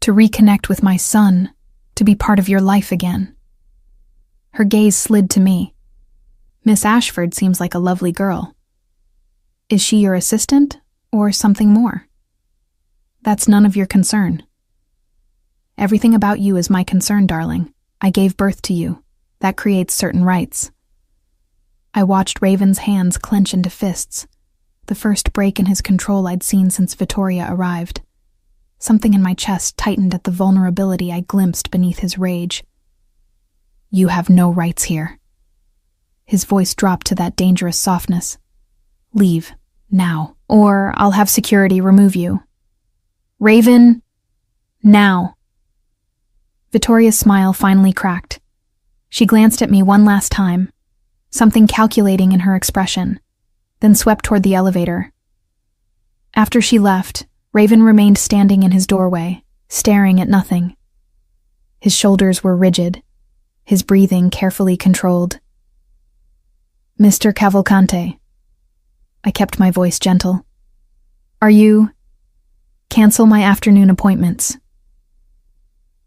"To reconnect with my son, to be part of your life again." Her gaze slid to me. "Miss Ashford seems like a lovely girl. Is she your assistant, or something more?" "That's none of your concern." "Everything about you is my concern, darling. I gave birth to you. That creates certain rights." I watched Raven's hands clench into fists, the first break in his control I'd seen since Vittoria arrived. Something in my chest tightened at the vulnerability I glimpsed beneath his rage. "You have no rights here." His voice dropped to that dangerous softness. "Leave, now, or I'll have security remove you." "Raven, now." Vittoria's smile finally cracked. She glanced at me one last time, something calculating in her expression, then swept toward the elevator. After she left, Raven remained standing in his doorway, staring at nothing. His shoulders were rigid, his breathing carefully controlled. "Mr. Cavalcante." I kept my voice gentle. "Are you—" "Cancel my afternoon appointments."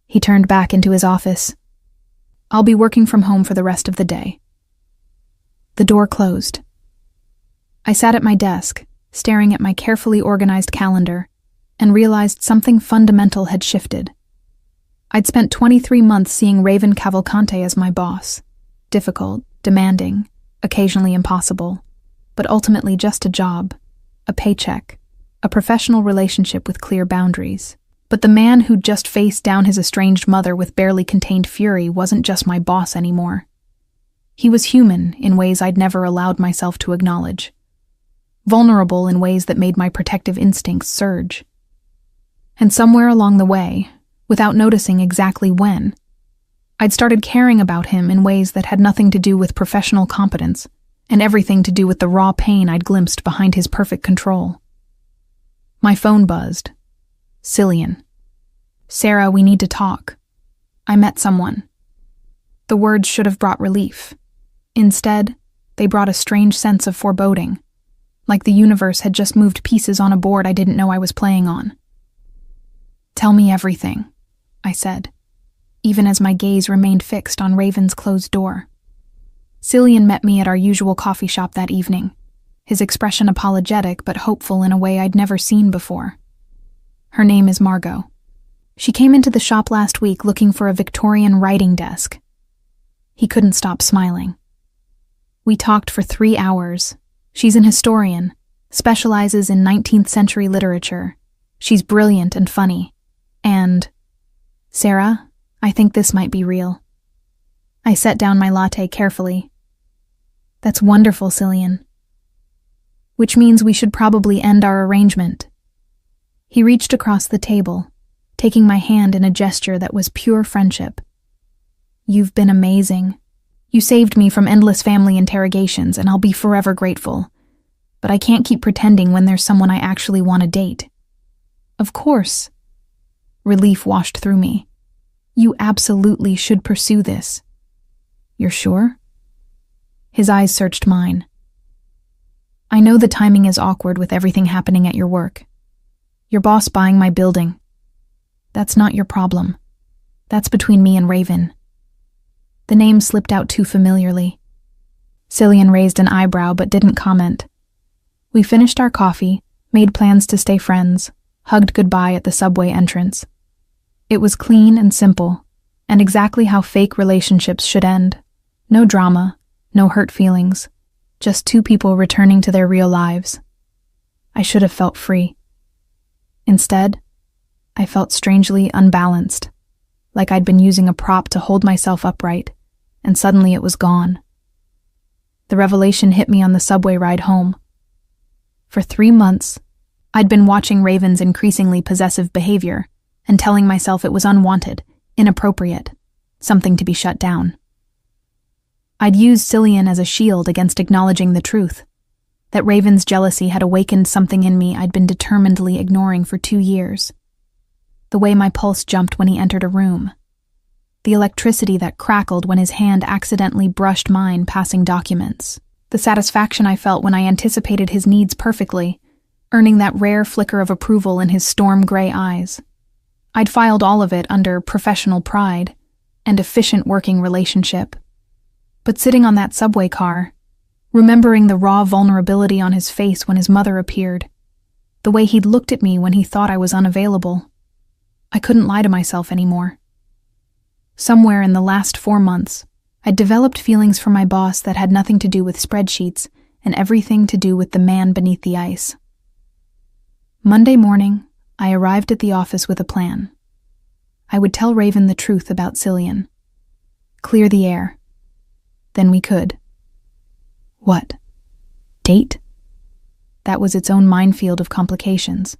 He turned back into his office. "I'll be working from home for the rest of the day." The door closed. I sat at my desk, staring at my carefully organized calendar, and realized something fundamental had shifted. I'd spent 23 months seeing Raven Cavalcante as my boss. Difficult, demanding, occasionally impossible, but ultimately just a job, a paycheck, a professional relationship with clear boundaries. But the man who'd just faced down his estranged mother with barely contained fury wasn't just my boss anymore. He was human in ways I'd never allowed myself to acknowledge. Vulnerable in ways that made my protective instincts surge. And somewhere along the way, without noticing exactly when, I'd started caring about him in ways that had nothing to do with professional competence and everything to do with the raw pain I'd glimpsed behind his perfect control. My phone buzzed. Cillian. "Sarah, we need to talk. I met someone." The words should have brought relief. Instead, they brought a strange sense of foreboding, like the universe had just moved pieces on a board I didn't know I was playing on. "Tell me everything," I said, even as my gaze remained fixed on Raven's closed door. Cillian met me at our usual coffee shop that evening, his expression apologetic but hopeful in a way I'd never seen before. Her name is Margot. She came into the shop last week looking for a Victorian writing desk. He couldn't stop smiling. We talked for 3 hours. She's an historian, specializes in 19th century literature. She's brilliant and funny. And, "Sarah, I think this might be real." I set down my latte carefully. "That's wonderful, Cillian." "Which means we should probably end our arrangement." He reached across the table, taking my hand in a gesture that was pure friendship. "You've been amazing. You saved me from endless family interrogations, and I'll be forever grateful. But I can't keep pretending when there's someone I actually want to date." "Of course." Relief washed through me. "You absolutely should pursue this." "You're sure?" His eyes searched mine. I know the timing is awkward with everything happening at your work. Your boss buying my building. That's not your problem. That's between me and Raven. The name slipped out too familiarly. Cillian raised an eyebrow but didn't comment. We finished our coffee, made plans to stay friends, hugged goodbye at the subway entrance. It was clean and simple, and exactly how fake relationships should end. No drama, no hurt feelings, just two people returning to their real lives. I should have felt free. Instead, I felt strangely unbalanced, like I'd been using a prop to hold myself upright, and suddenly it was gone. The revelation hit me on the subway ride home. For 3 months, I'd been watching Raven's increasingly possessive behavior and telling myself it was unwanted, inappropriate, something to be shut down. I'd used Cillian as a shield against acknowledging the truth, that Raven's jealousy had awakened something in me I'd been determinedly ignoring for 2 years. The way my pulse jumped when he entered a room. The electricity that crackled when his hand accidentally brushed mine passing documents. The satisfaction I felt when I anticipated his needs perfectly, earning that rare flicker of approval in his storm-gray eyes. I'd filed all of it under professional pride and efficient working relationship. But sitting on that subway car, remembering the raw vulnerability on his face when his mother appeared, the way he'd looked at me when he thought I was unavailable, I couldn't lie to myself anymore. Somewhere in the last 4 months, I'd developed feelings for my boss that had nothing to do with spreadsheets and everything to do with the man beneath the ice. Monday morning, I arrived at the office with a plan. I would tell Raven the truth about Cillian. Clear the air. Then we could. What? Date? That was its own minefield of complications,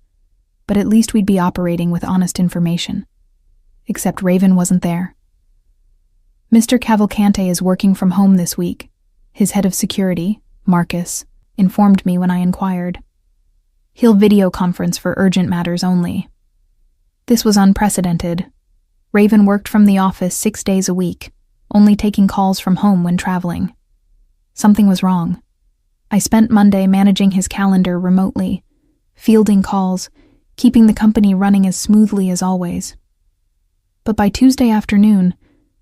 but at least we'd be operating with honest information. Except Raven wasn't there. Mr. Cavalcante is working from home this week. His head of security, Marcus, informed me when I inquired. He'll video conference for urgent matters only. This was unprecedented. Raven worked from the office 6 days a week, only taking calls from home when traveling. Something was wrong. I spent Monday managing his calendar remotely, fielding calls, keeping the company running as smoothly as always. But by Tuesday afternoon,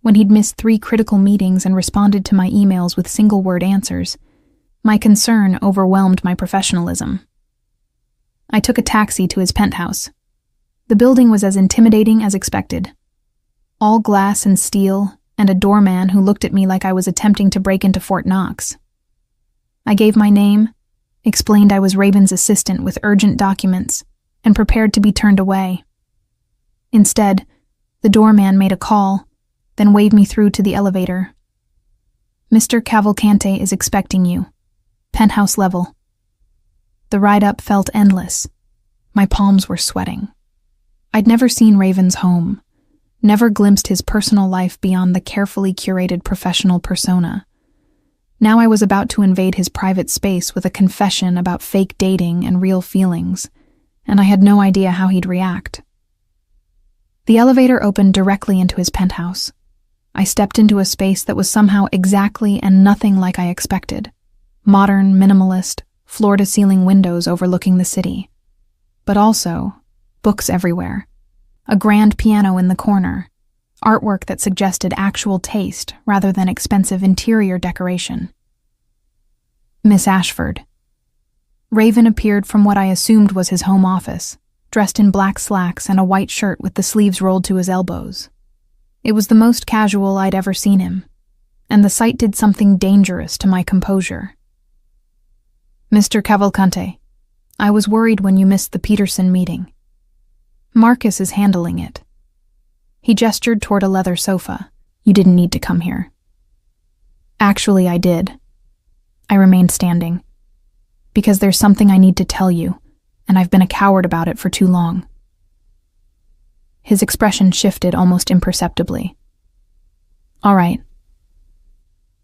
when he'd missed 3 critical meetings and responded to my emails with single-word answers, my concern overwhelmed my professionalism. I took a taxi to his penthouse. The building was as intimidating as expected. All glass and steel, and a doorman who looked at me like I was attempting to break into Fort Knox. I gave my name, explained I was Raven's assistant with urgent documents, and prepared to be turned away. Instead, the doorman made a call, then waved me through to the elevator. Mr. Cavalcante is expecting you. Penthouse level. The ride up felt endless. My palms were sweating. I'd never seen Raven's home, never glimpsed his personal life beyond the carefully curated professional persona. Now I was about to invade his private space with a confession about fake dating and real feelings, and I had no idea how he'd react. The elevator opened directly into his penthouse. I stepped into a space that was somehow exactly and nothing like I expected. Modern, minimalist, floor-to-ceiling windows overlooking the city. But also, books everywhere. A grand piano in the corner. Artwork that suggested actual taste rather than expensive interior decoration. Miss Ashford. Raven appeared from what I assumed was his home office, dressed in black slacks and a white shirt with the sleeves rolled to his elbows. It was the most casual I'd ever seen him, and the sight did something dangerous to my composure. Mr. Cavalcante, I was worried when you missed the Peterson meeting. Marcus is handling it. He gestured toward a leather sofa. You didn't need to come here. Actually, I did. I remained standing. Because there's something I need to tell you, and I've been a coward about it for too long. His expression shifted almost imperceptibly. All right.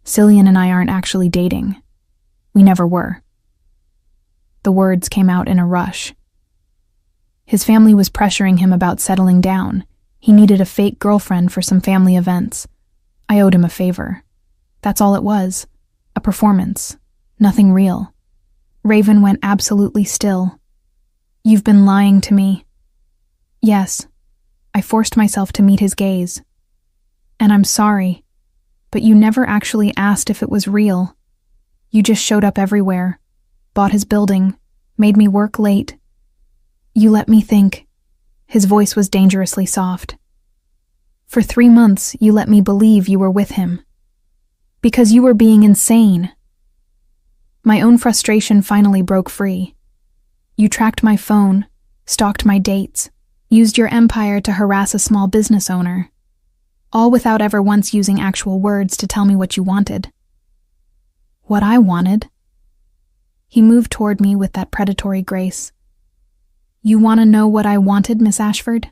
Cillian and I aren't actually dating. We never were. The words came out in a rush. His family was pressuring him about settling down. He needed a fake girlfriend for some family events. I owed him a favor. That's all it was. A performance. Nothing real. Raven went absolutely still. You've been lying to me. Yes, I forced myself to meet his gaze. And I'm sorry, but you never actually asked if it was real. You just showed up everywhere, bought his building, made me work late. You let me think. His voice was dangerously soft. For 3 months, you let me believe you were with him. Because you were being insane. My own frustration finally broke free. You tracked my phone, stalked my dates, used your empire to harass a small business owner, all without ever once using actual words to tell me what you wanted. What I wanted? He moved toward me with that predatory grace. You want to know what I wanted, Miss Ashford?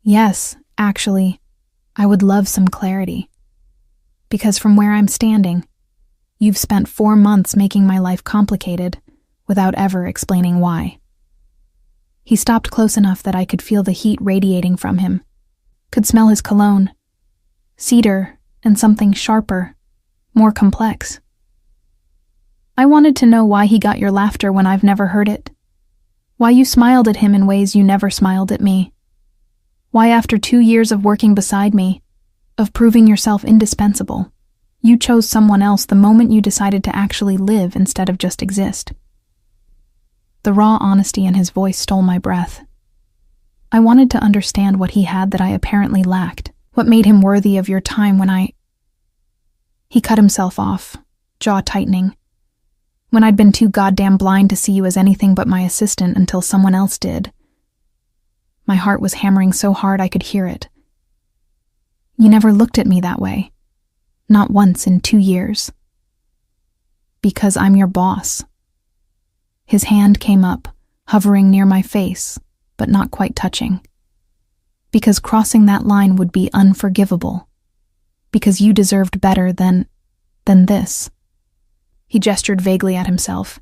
Yes, actually, I would love some clarity. Because from where I'm standing, you've spent 4 months making my life complicated without ever explaining why. He stopped close enough that I could feel the heat radiating from him, could smell his cologne, cedar and something sharper, more complex. I wanted to know why he got your laughter when I've never heard it, why you smiled at him in ways you never smiled at me, why after 2 years of working beside me, of proving yourself indispensable, you chose someone else the moment you decided to actually live instead of just exist. The raw honesty in his voice stole my breath. I wanted to understand what he had that I apparently lacked, what made him worthy of your time when He cut himself off, jaw tightening. When I'd been too goddamn blind to see you as anything but my assistant until someone else did. My heart was hammering so hard I could hear it. You never looked at me that way. Not once in 2 years. Because I'm your boss. His hand came up, hovering near my face, but not quite touching. Because crossing that line would be unforgivable. Because you deserved better than this. He gestured vaguely at himself.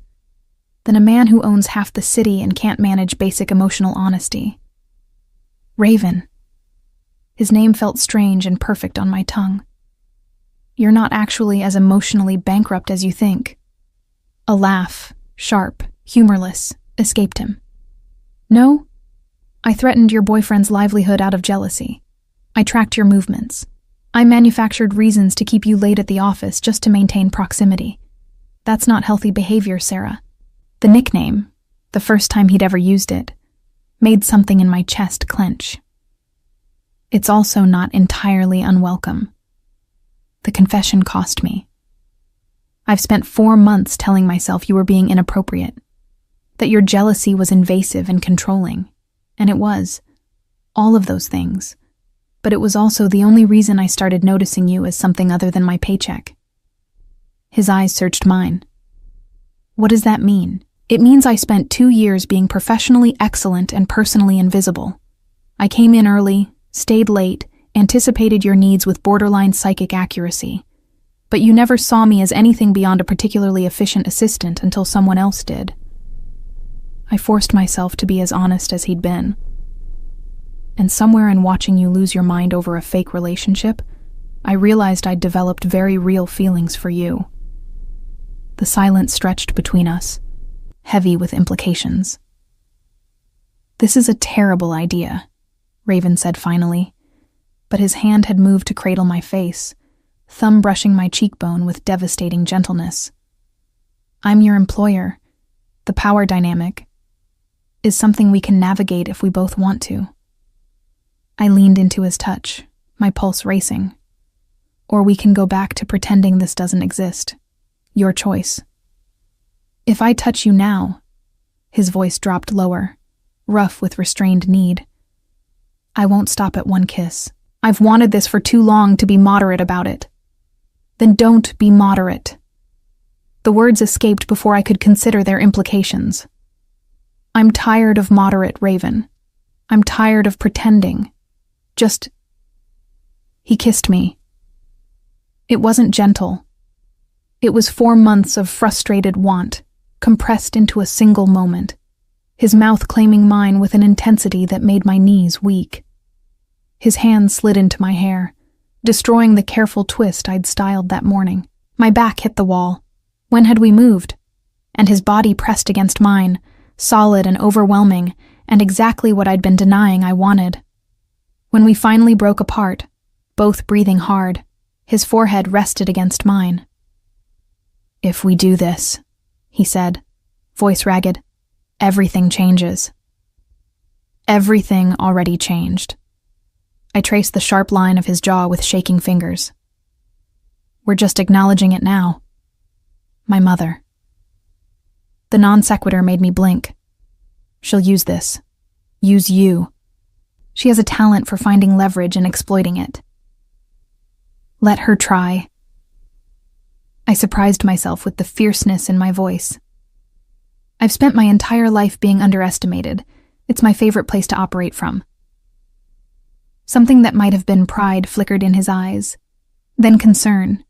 Than a man who owns half the city and can't manage basic emotional honesty. Raven. His name felt strange and perfect on my tongue. You're not actually as emotionally bankrupt as you think. A laugh, sharp, humorless, escaped him. No? I threatened your boyfriend's livelihood out of jealousy. I tracked your movements. I manufactured reasons to keep you late at the office just to maintain proximity. That's not healthy behavior, Sarah. The nickname, the first time he'd ever used it, made something in my chest clench. It's also not entirely unwelcome. The confession cost me. I've spent 4 months telling myself you were being inappropriate, that your jealousy was invasive and controlling, and it was. All of those things. But it was also the only reason I started noticing you as something other than my paycheck. His eyes searched mine. What does that mean? It means I spent 2 years being professionally excellent and personally invisible. I came in early, stayed late, anticipated your needs with borderline psychic accuracy. But you never saw me as anything beyond a particularly efficient assistant until someone else did. I forced myself to be as honest as he'd been. And somewhere in watching you lose your mind over a fake relationship, I realized I'd developed very real feelings for you. The silence stretched between us, heavy with implications. This is a terrible idea, Raven said finally, but his hand had moved to cradle my face, thumb brushing my cheekbone with devastating gentleness. I'm your employer. The power dynamic is something we can navigate if we both want to. I leaned into his touch, my pulse racing. Or we can go back to pretending this doesn't exist. Your choice. If I touch you now, his voice dropped lower, rough with restrained need. I won't stop at one kiss. I've wanted this for too long to be moderate about it. Then don't be moderate. The words escaped before I could consider their implications. I'm tired of moderate, Raven. I'm tired of pretending. He kissed me. It wasn't gentle. It was 4 months of frustrated want, compressed into a single moment, his mouth claiming mine with an intensity that made my knees weak. His hand slid into my hair, destroying the careful twist I'd styled that morning. My back hit the wall. When had we moved? and his body pressed against mine, solid and overwhelming, and exactly what I'd been denying I wanted. When we finally broke apart, both breathing hard, his forehead rested against mine. "If we do this," he said, voice ragged, "everything changes." Everything already changed. I traced the sharp line of his jaw with shaking fingers. "We're just acknowledging it now. My mother." The non sequitur made me blink. "She'll use this. Use you. She has a talent for finding leverage and exploiting it. Let her try." I surprised myself with the fierceness in my voice. I've spent my entire life being underestimated. It's my favorite place to operate from. Something that might have been pride flickered in his eyes, then concern.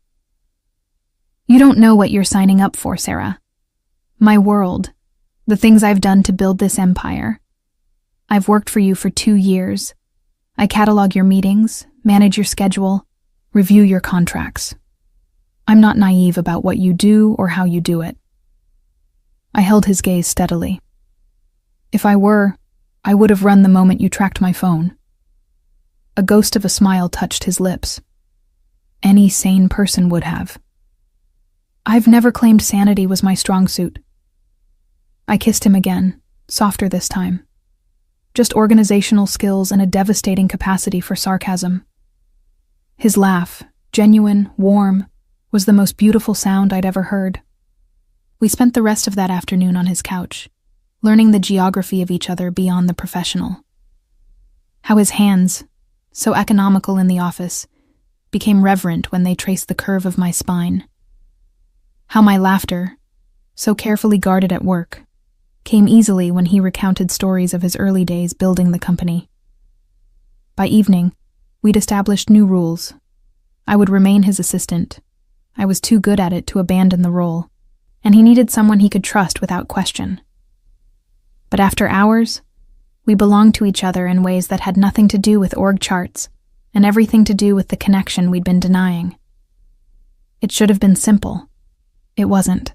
"You don't know what you're signing up for, Sarah. My world, the things I've done to build this empire. I've worked for you for 2 years. I catalog your meetings, manage your schedule, review your contracts. I'm not naive about what you do or how you do it." I held his gaze steadily. "If I were, I would have run the moment you tracked my phone." A ghost of a smile touched his lips. "Any sane person would have." "I've never claimed sanity was my strong suit." I kissed him again, softer this time. Just organizational skills and a devastating capacity for sarcasm. His laugh, genuine, warm, was the most beautiful sound I'd ever heard. We spent the rest of that afternoon on his couch, learning the geography of each other beyond the professional. How his hands, so economical in the office, became reverent when they traced the curve of my spine. How my laughter, so carefully guarded at work, came easily when he recounted stories of his early days building the company. By evening, we'd established new rules. I would remain his assistant. I was too good at it to abandon the role, and he needed someone he could trust without question. But after hours, we belonged to each other in ways that had nothing to do with org charts and everything to do with the connection we'd been denying. It should have been simple. It wasn't.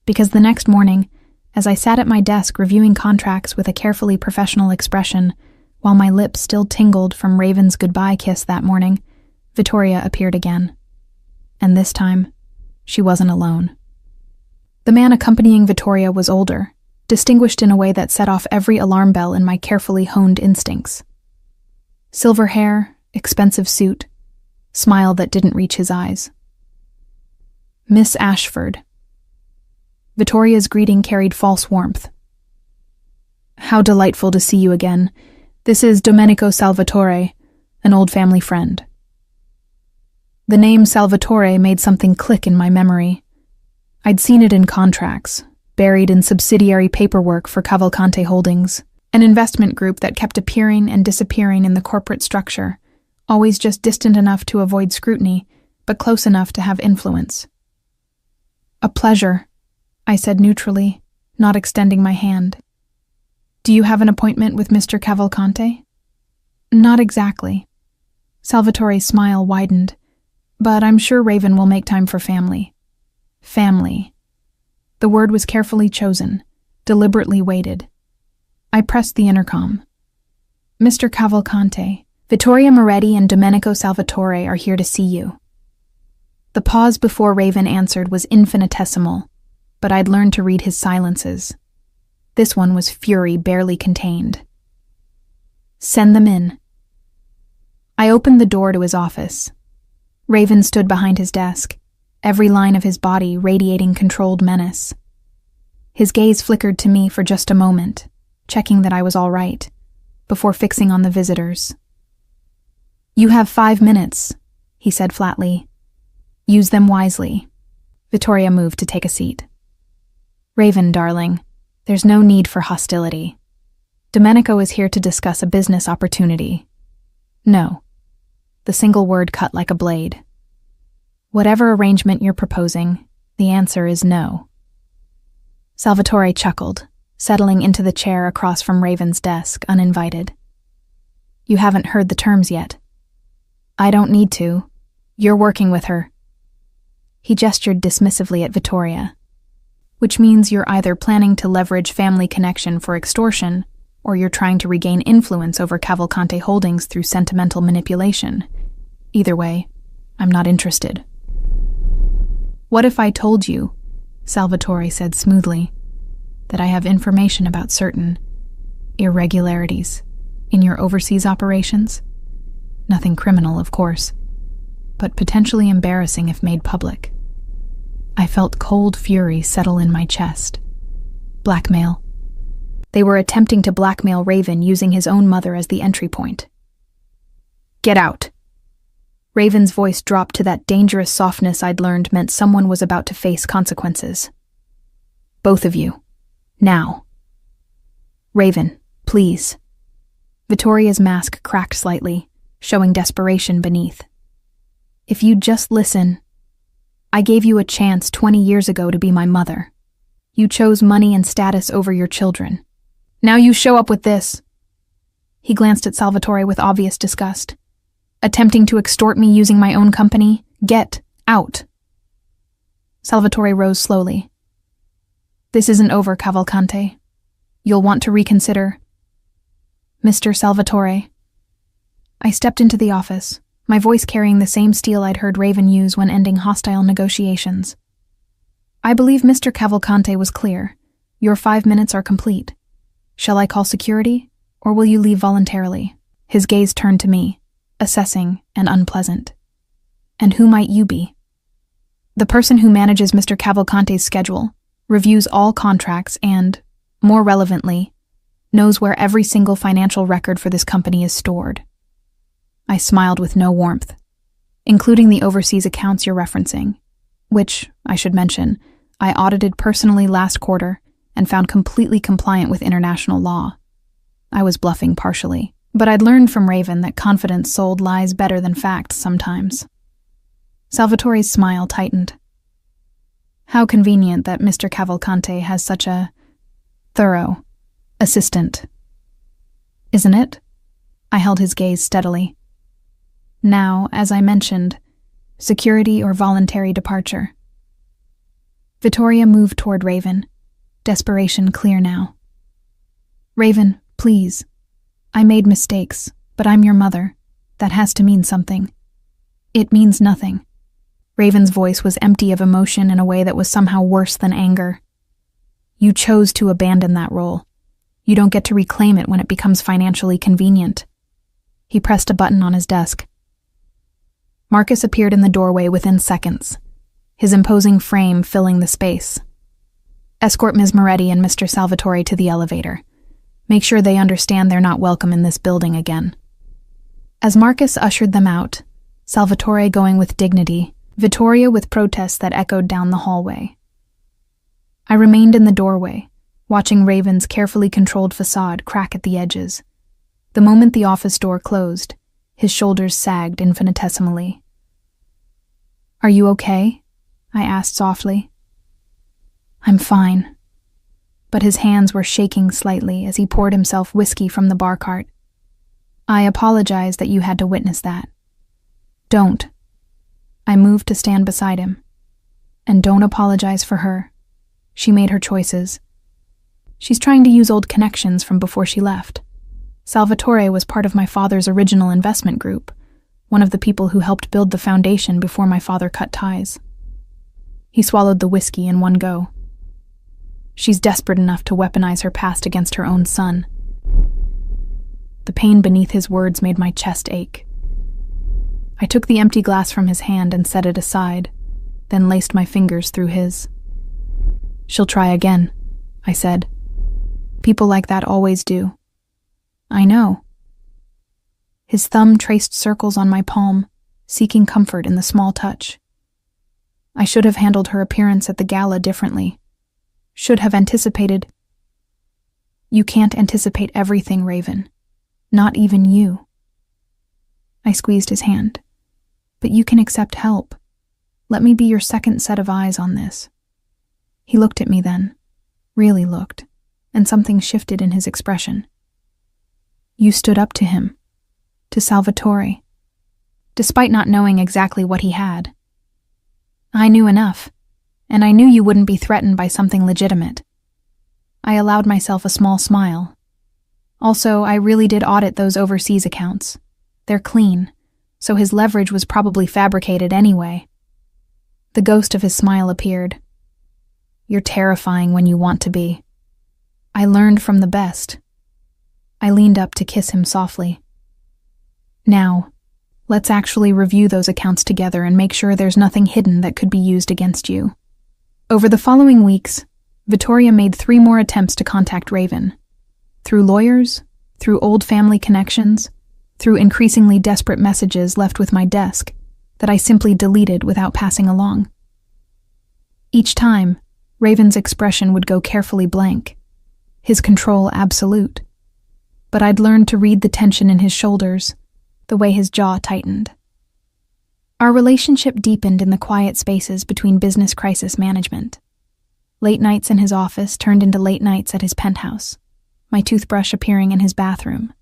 Because the next morning, as I sat at my desk reviewing contracts with a carefully professional expression, while my lips still tingled from Raven's goodbye kiss that morning, Vittoria appeared again. And this time, she wasn't alone. The man accompanying Vittoria was older, distinguished in a way that set off every alarm bell in my carefully honed instincts. Silver hair, expensive suit, smile that didn't reach his eyes. "Miss Ashford." Vittoria's greeting carried false warmth. "How delightful to see you again. This is Domenico Salvatore, an old family friend." The name Salvatore made something click in my memory. I'd seen it in contracts, buried in subsidiary paperwork for Cavalcante Holdings, an investment group that kept appearing and disappearing in the corporate structure, always just distant enough to avoid scrutiny, but close enough to have influence. "A pleasure," I said neutrally, not extending my hand. "Do you have an appointment with Mr. Cavalcante?" "Not exactly." Salvatore's smile widened. "But I'm sure Raven will make time for family." Family. The word was carefully chosen, deliberately weighted. I pressed the intercom. "Mr. Cavalcante, Vittoria Moretti and Domenico Salvatore are here to see you." The pause before Raven answered was infinitesimal, but I'd learned to read his silences. This one was fury barely contained. "Send them in." I opened the door to his office. Raven stood behind his desk, every line of his body radiating controlled menace. His gaze flickered to me for just a moment, checking that I was all right, before fixing on the visitors. "You have 5 minutes," he said flatly. "Use them wisely." Vittoria moved to take a seat. "Raven, darling, there's no need for hostility. Domenico is here to discuss a business opportunity." "No." The single word cut like a blade. "Whatever arrangement you're proposing, the answer is no." Salvatore chuckled, settling into the chair across from Raven's desk, uninvited. "You haven't heard the terms yet." "I don't need to. You're working with her." He gestured dismissively at Vittoria. which means you're either planning to leverage family connection for extortion, or you're trying to regain influence over Cavalcante Holdings through sentimental manipulation. Either way, I'm not interested. What if I told you, Salvatore said smoothly, that I have information about certain irregularities in your overseas operations? Nothing criminal, of course, but potentially embarrassing if made public. I felt cold fury settle in my chest. Blackmail. They were attempting to blackmail Raven using his own mother as the entry point. Get out. Raven's voice dropped to that dangerous softness I'd learned meant someone was about to face consequences. Both of you. Now. Raven, please. Vittoria's mask cracked slightly, showing desperation beneath. If you'd just listen. I gave you a chance 20 years ago to be my mother. You chose money and status over your children. Now you show up with this. He glanced at Salvatore with obvious disgust. Attempting to extort me using my own company? Get out. Salvatore rose slowly. This isn't over, Cavalcante. You'll want to reconsider. Mr. Salvatore. I stepped into the office, my voice carrying the same steel I'd heard Raven use when ending hostile negotiations. I believe Mr. Cavalcante was clear. Your 5 minutes are complete. Shall I call security, or will you leave voluntarily? His gaze turned to me, assessing and unpleasant. And who might you be? The person who manages Mr. Cavalcante's schedule, reviews all contracts and, more relevantly, knows where every single financial record for this company is stored. I smiled with no warmth, including the overseas accounts you're referencing, which, I should mention, I audited personally last quarter and found completely compliant with international law. I was bluffing partially, but I'd learned from Raven that confidence sold lies better than facts sometimes. Salvatore's smile tightened. How convenient that Mr. Cavalcante has such a thorough assistant. Isn't it? I held his gaze steadily. Now, as I mentioned, security or voluntary departure. Vittoria moved toward Raven, desperation clear now. Raven, please. I made mistakes, but I'm your mother. That has to mean something. It means nothing. Raven's voice was empty of emotion in a way that was somehow worse than anger. You chose to abandon that role. You don't get to reclaim it when it becomes financially convenient. He pressed a button on his desk. Marcus appeared in the doorway within seconds, his imposing frame filling the space. Escort Ms. Moretti and Mr. Salvatore to the elevator. Make sure they understand they're not welcome in this building again. As Marcus ushered them out, Salvatore going with dignity, Vittoria with protests that echoed down the hallway. I remained in the doorway, watching Raven's carefully controlled facade crack at the edges. The moment the office door closed, his shoulders sagged infinitesimally. Are you okay? I asked softly. I'm fine. But his hands were shaking slightly as he poured himself whiskey from the bar cart. I apologize that you had to witness that. Don't. I moved to stand beside him. And don't apologize for her. She made her choices. She's trying to use old connections from before she left. Salvatore was part of my father's original investment group, one of the people who helped build the foundation before my father cut ties. He swallowed the whiskey in one go. She's desperate enough to weaponize her past against her own son. The pain beneath his words made my chest ache. I took the empty glass from his hand and set it aside, then laced my fingers through his. She'll try again, I said. People like that always do. I know. His thumb traced circles on my palm, seeking comfort in the small touch. I should have handled her appearance at the gala differently. Should have anticipated. You can't anticipate everything, Raven. Not even you. I squeezed his hand. But you can accept help. Let me be your second set of eyes on this. He looked at me then. Really looked. And something shifted in his expression. You stood up to him. To Salvatore. Despite not knowing exactly what he had. I knew enough. and I knew you wouldn't be threatened by something legitimate. I allowed myself a small smile. Also, I really did audit those overseas accounts. They're clean, so his leverage was probably fabricated anyway. The ghost of his smile appeared. You're terrifying when you want to be. I learned from the best. I leaned up to kiss him softly. Now, let's actually review those accounts together and make sure there's nothing hidden that could be used against you. Over the following weeks, Vittoria made 3 more attempts to contact Raven. Through lawyers, through old family connections, through increasingly desperate messages left with my desk that I simply deleted without passing along. Each time, Raven's expression would go carefully blank, his control absolute. But I'd learned to read the tension in his shoulders, the way his jaw tightened. Our relationship deepened in the quiet spaces between business crisis management. Late nights in his office turned into late nights at his penthouse, my toothbrush appearing in his bathroom,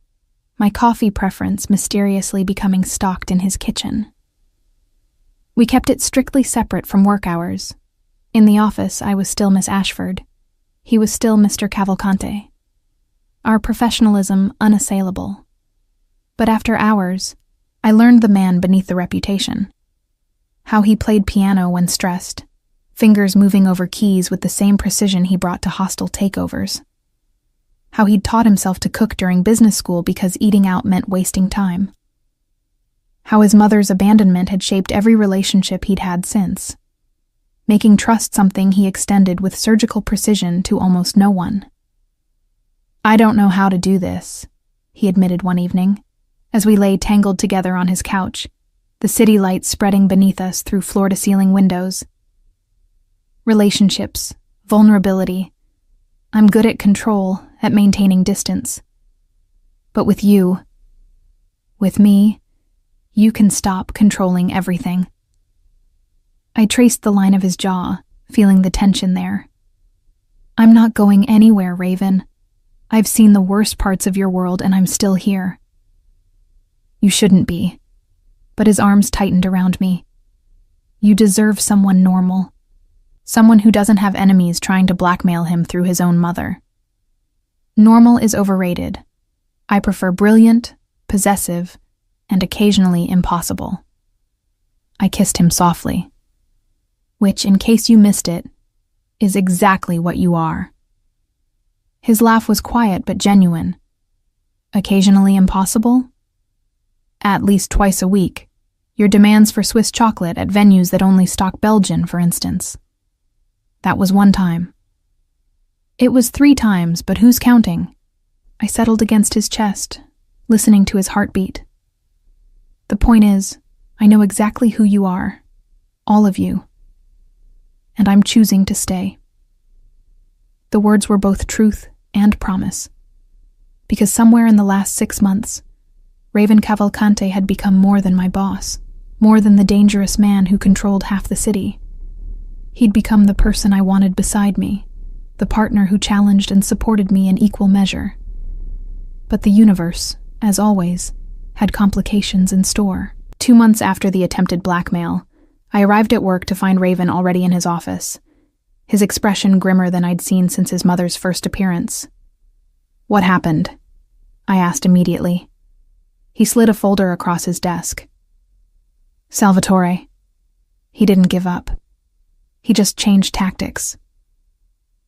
my coffee preference mysteriously becoming stocked in his kitchen. We kept it strictly separate from work hours. In the office, I was still Miss Ashford. He was still Mr. Cavalcante. Our professionalism unassailable. But after hours, I learned the man beneath the reputation. How he played piano when stressed, fingers moving over keys with the same precision he brought to hostile takeovers. How he'd taught himself to cook during business school because eating out meant wasting time. How his mother's abandonment had shaped every relationship he'd had since, making trust something he extended with surgical precision to almost no one. I don't know how to do this, he admitted one evening, as we lay tangled together on his couch, the city lights spreading beneath us through floor-to-ceiling windows. Relationships, vulnerability. I'm good at control, at maintaining distance. But with you, with me, you can stop controlling everything. I traced the line of his jaw, feeling the tension there. I'm not going anywhere, Raven. I've seen the worst parts of your world and I'm still here. You shouldn't be. But his arms tightened around me. You deserve someone normal. Someone who doesn't have enemies trying to blackmail him through his own mother. Normal is overrated. I prefer brilliant, possessive, and occasionally impossible. I kissed him softly, which, in case you missed it, is exactly what you are. His laugh was quiet but genuine. Occasionally impossible? At least twice a week. Your demands for Swiss chocolate at venues that only stock Belgian, for instance. That was one time. It was 3 times, but who's counting? I settled against his chest, listening to his heartbeat. The point is, I know exactly who you are, all of you, and I'm choosing to stay. The words were both truth and promise, because somewhere in the last 6 months, Raven Cavalcante had become more than my boss, more than the dangerous man who controlled half the city. He'd become the person I wanted beside me, the partner who challenged and supported me in equal measure. But the universe, as always, had complications in store. 2 months after the attempted blackmail, I arrived at work to find Raven already in his office, his expression grimmer than I'd seen since his mother's first appearance. What happened? I asked immediately. He slid a folder across his desk. Salvatore. He didn't give up. He just changed tactics.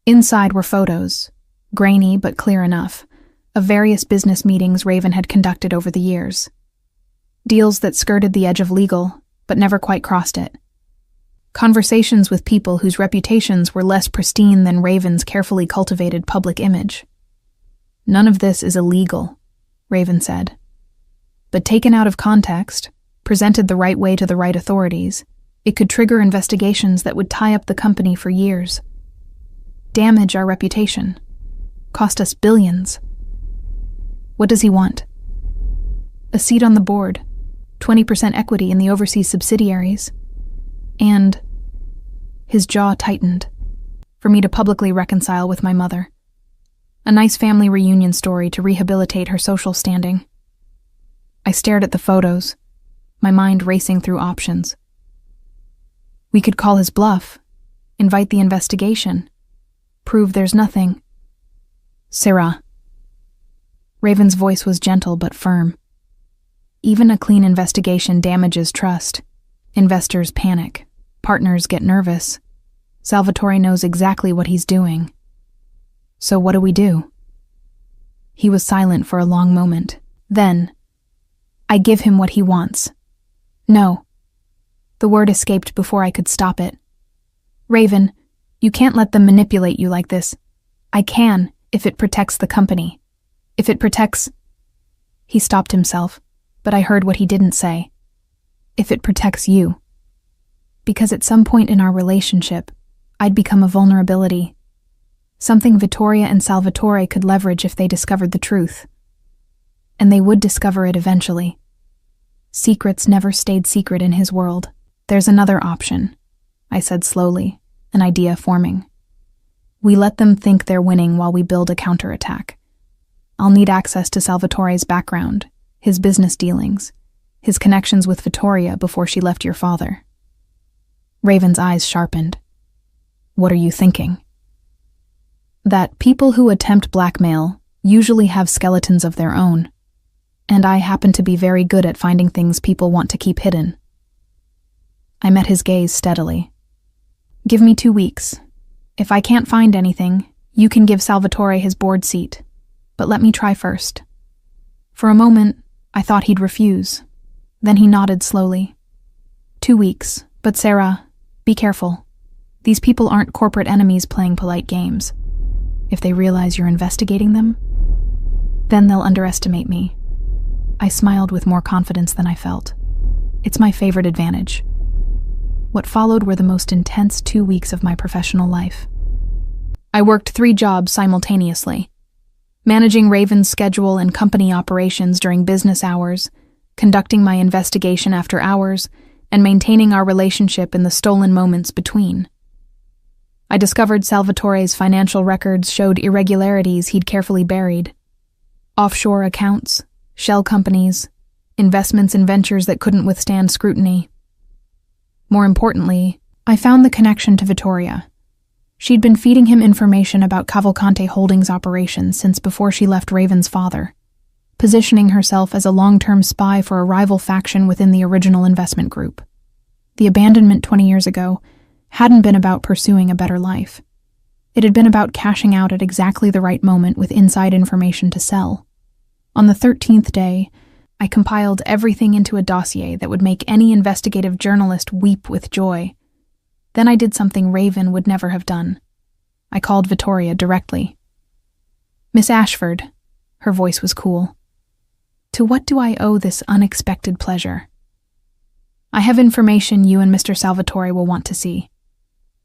Inside were photos, grainy but clear enough, of various business meetings Raven had conducted over the years. Deals that skirted the edge of legal, but never quite crossed it. Conversations with people whose reputations were less pristine than Raven's carefully cultivated public image. None of this is illegal, Raven said. But taken out of context, presented the right way to the right authorities, it could trigger investigations that would tie up the company for years. Damage our reputation. Cost us billions. What does he want? A seat on the board, 20% equity in the overseas subsidiaries, and his jaw tightened, for me to publicly reconcile with my mother. A nice family reunion story to rehabilitate her social standing. I stared at the photos, my mind racing through options. We could call his bluff, Invite the investigation. Prove there's nothing. Sirrah. Raven's voice was gentle but firm. Even a clean investigation damages trust. Investors panic. Partners get nervous. Salvatore knows exactly what he's doing. So what do we do? He was silent for a long moment. Then, I give him what he wants. No. The word escaped before I could stop it. Raven, you can't let them manipulate you like this. I can, if it protects the company. If it protects... He stopped himself, but I heard what he didn't say. If it protects you. Because at some point in our relationship, I'd become a vulnerability. Something Vittoria and Salvatore could leverage if they discovered the truth. And they would discover it eventually. Secrets never stayed secret in his world. There's another option, I said slowly, an idea forming. We let them think they're winning while we build a counterattack. I'll need access to Salvatore's background, his business dealings, his connections with Vittoria before she left your father. Raven's eyes sharpened. What are you thinking? That people who attempt blackmail usually have skeletons of their own, and I happen to be very good at finding things people want to keep hidden. I met his gaze steadily. Give me 2 weeks. If I can't find anything, you can give Salvatore his board seat, but let me try first. For a moment, I thought he'd refuse. Then he nodded slowly. 2 weeks, but Sarah, be careful. These people aren't corporate enemies playing polite games. If they realize you're investigating them, then they'll underestimate me. I smiled with more confidence than I felt. It's my favorite advantage. What followed were the most intense 2 weeks of my professional life. I worked 3 jobs simultaneously. Managing Raven's schedule and company operations during business hours, conducting my investigation after hours, and maintaining our relationship in the stolen moments between. I discovered Salvatore's financial records showed irregularities he'd carefully buried. Offshore accounts, shell companies, investments in ventures that couldn't withstand scrutiny. More importantly, I found the connection to Vittoria. She'd been feeding him information about Cavalcante Holdings operations since before she left Raven's father, positioning herself as a long-term spy for a rival faction within the original investment group. The abandonment 20 years ago hadn't been about pursuing a better life. It had been about cashing out at exactly the right moment with inside information to sell. On the 13th day, I compiled everything into a dossier that would make any investigative journalist weep with joy. Then I did something Raven would never have done. I called Vittoria directly. Miss Ashford, her voice was cool. To what do I owe this unexpected pleasure? I have information you and Mr. Salvatore will want to see.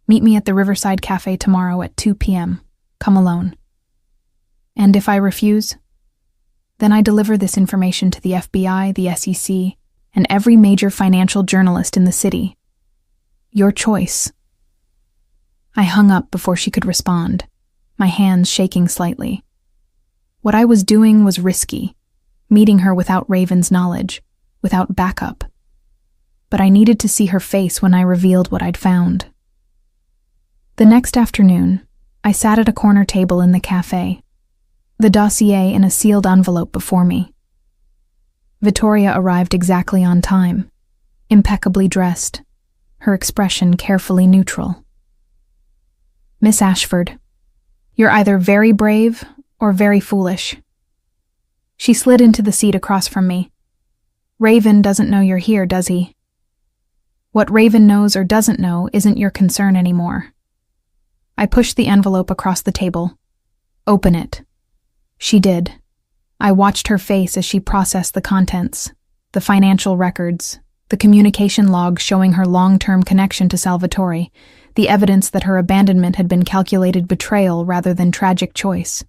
Meet me at the Riverside Cafe tomorrow at 2 p.m. Come alone. And if I refuse? Then I deliver this information to the FBI, the SEC, and every major financial journalist in the city. Your choice. I hung up before she could respond, my hands shaking slightly. What I was doing was risky, meeting her without Raven's knowledge, without backup. But I needed to see her face when I revealed what I'd found. The next afternoon, I sat at a corner table in the cafe, the dossier in a sealed envelope before me. Vittoria arrived exactly on time, impeccably dressed, her expression carefully neutral. Miss Ashford, you're either very brave or very foolish. She slid into the seat across from me. Raven doesn't know you're here, does he? What Raven knows or doesn't know isn't your concern anymore. I pushed the envelope across the table. Open it. She did. I watched her face as she processed the contents, the financial records, the communication logs showing her long-term connection to Salvatore, the evidence that her abandonment had been calculated betrayal rather than tragic choice.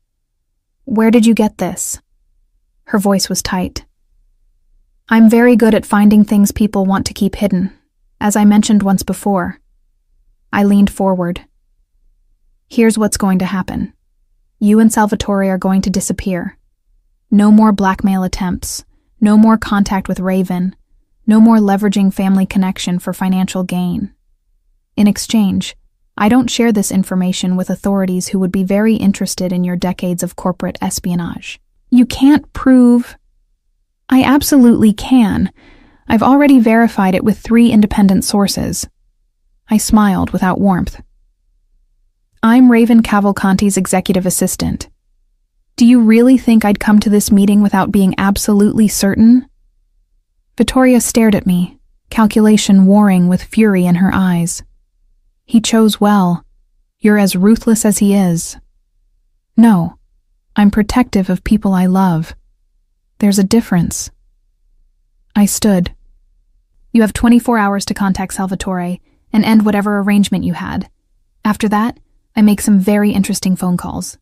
Where did you get this? Her voice was tight. I'm very good at finding things people want to keep hidden, as I mentioned once before. I leaned forward. Here's what's going to happen. You and Salvatore are going to disappear. No more blackmail attempts, no more contact with Raven, no more leveraging family connection for financial gain. In exchange, I don't share this information with authorities who would be very interested in your decades of corporate espionage. You can't prove... I absolutely can. I've already verified it with 3 independent sources. I smiled without warmth. I'm Raven Cavalcanti's executive assistant. Do you really think I'd come to this meeting without being absolutely certain? Vittoria stared at me, calculation warring with fury in her eyes. He chose well. You're as ruthless as he is. No, I'm protective of people I love. There's a difference. I stood. You have 24 hours to contact Salvatore and end whatever arrangement you had. After that, I make some very interesting phone calls.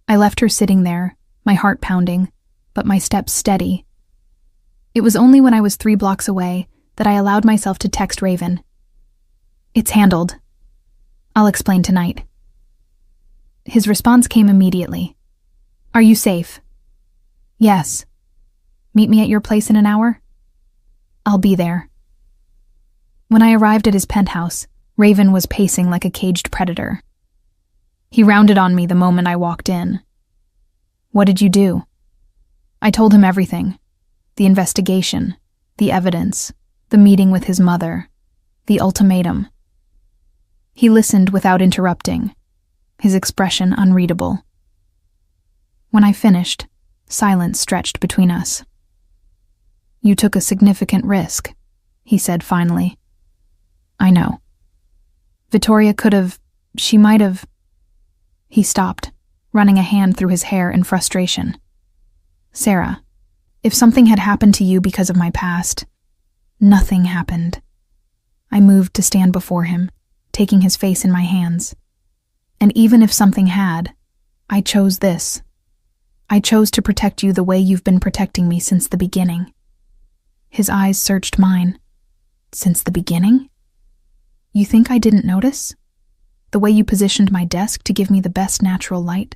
I left her sitting there, my heart pounding, but my steps steady. It was only when I was 3 blocks away that I allowed myself to text Raven. It's handled. I'll explain tonight. His response came immediately. Are you safe? Yes. Meet me at your place in an hour? I'll be there. When I arrived at his penthouse, Raven was pacing like a caged predator. He rounded on me the moment I walked in. What did you do? I told him everything. The investigation, the evidence, the meeting with his mother, the ultimatum. He listened without interrupting, his expression unreadable. When I finished, silence stretched between us. You took a significant risk, he said finally. I know. Vittoria she might have... He stopped, running a hand through his hair in frustration. Sarah, if something had happened to you because of my past, nothing happened. I moved to stand before him, taking his face in my hands. And even if something had, I chose this. I chose to protect you the way you've been protecting me since the beginning. His eyes searched mine. Since the beginning? You think I didn't notice? The way you positioned my desk to give me the best natural light?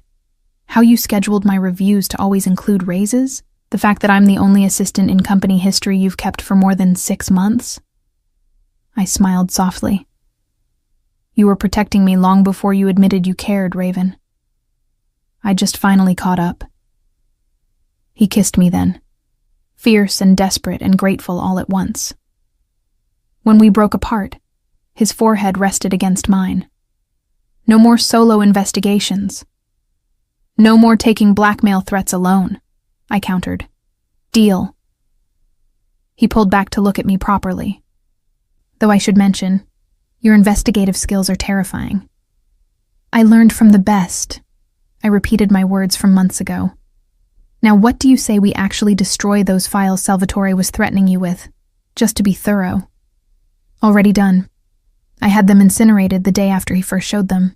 How you scheduled my reviews to always include raises? The fact that I'm the only assistant in company history you've kept for more than 6 months? I smiled softly. You were protecting me long before you admitted you cared, Raven. I just finally caught up. He kissed me then, fierce and desperate and grateful all at once. When we broke apart, his forehead rested against mine. No more solo investigations. No more taking blackmail threats alone, I countered. Deal. He pulled back to look at me properly. Though I should mention, your investigative skills are terrifying. I learned from the best. I repeated my words from months ago. Now what do you say we actually destroy those files Salvatore was threatening you with, just to be thorough? Already done. I had them incinerated the day after he first showed them.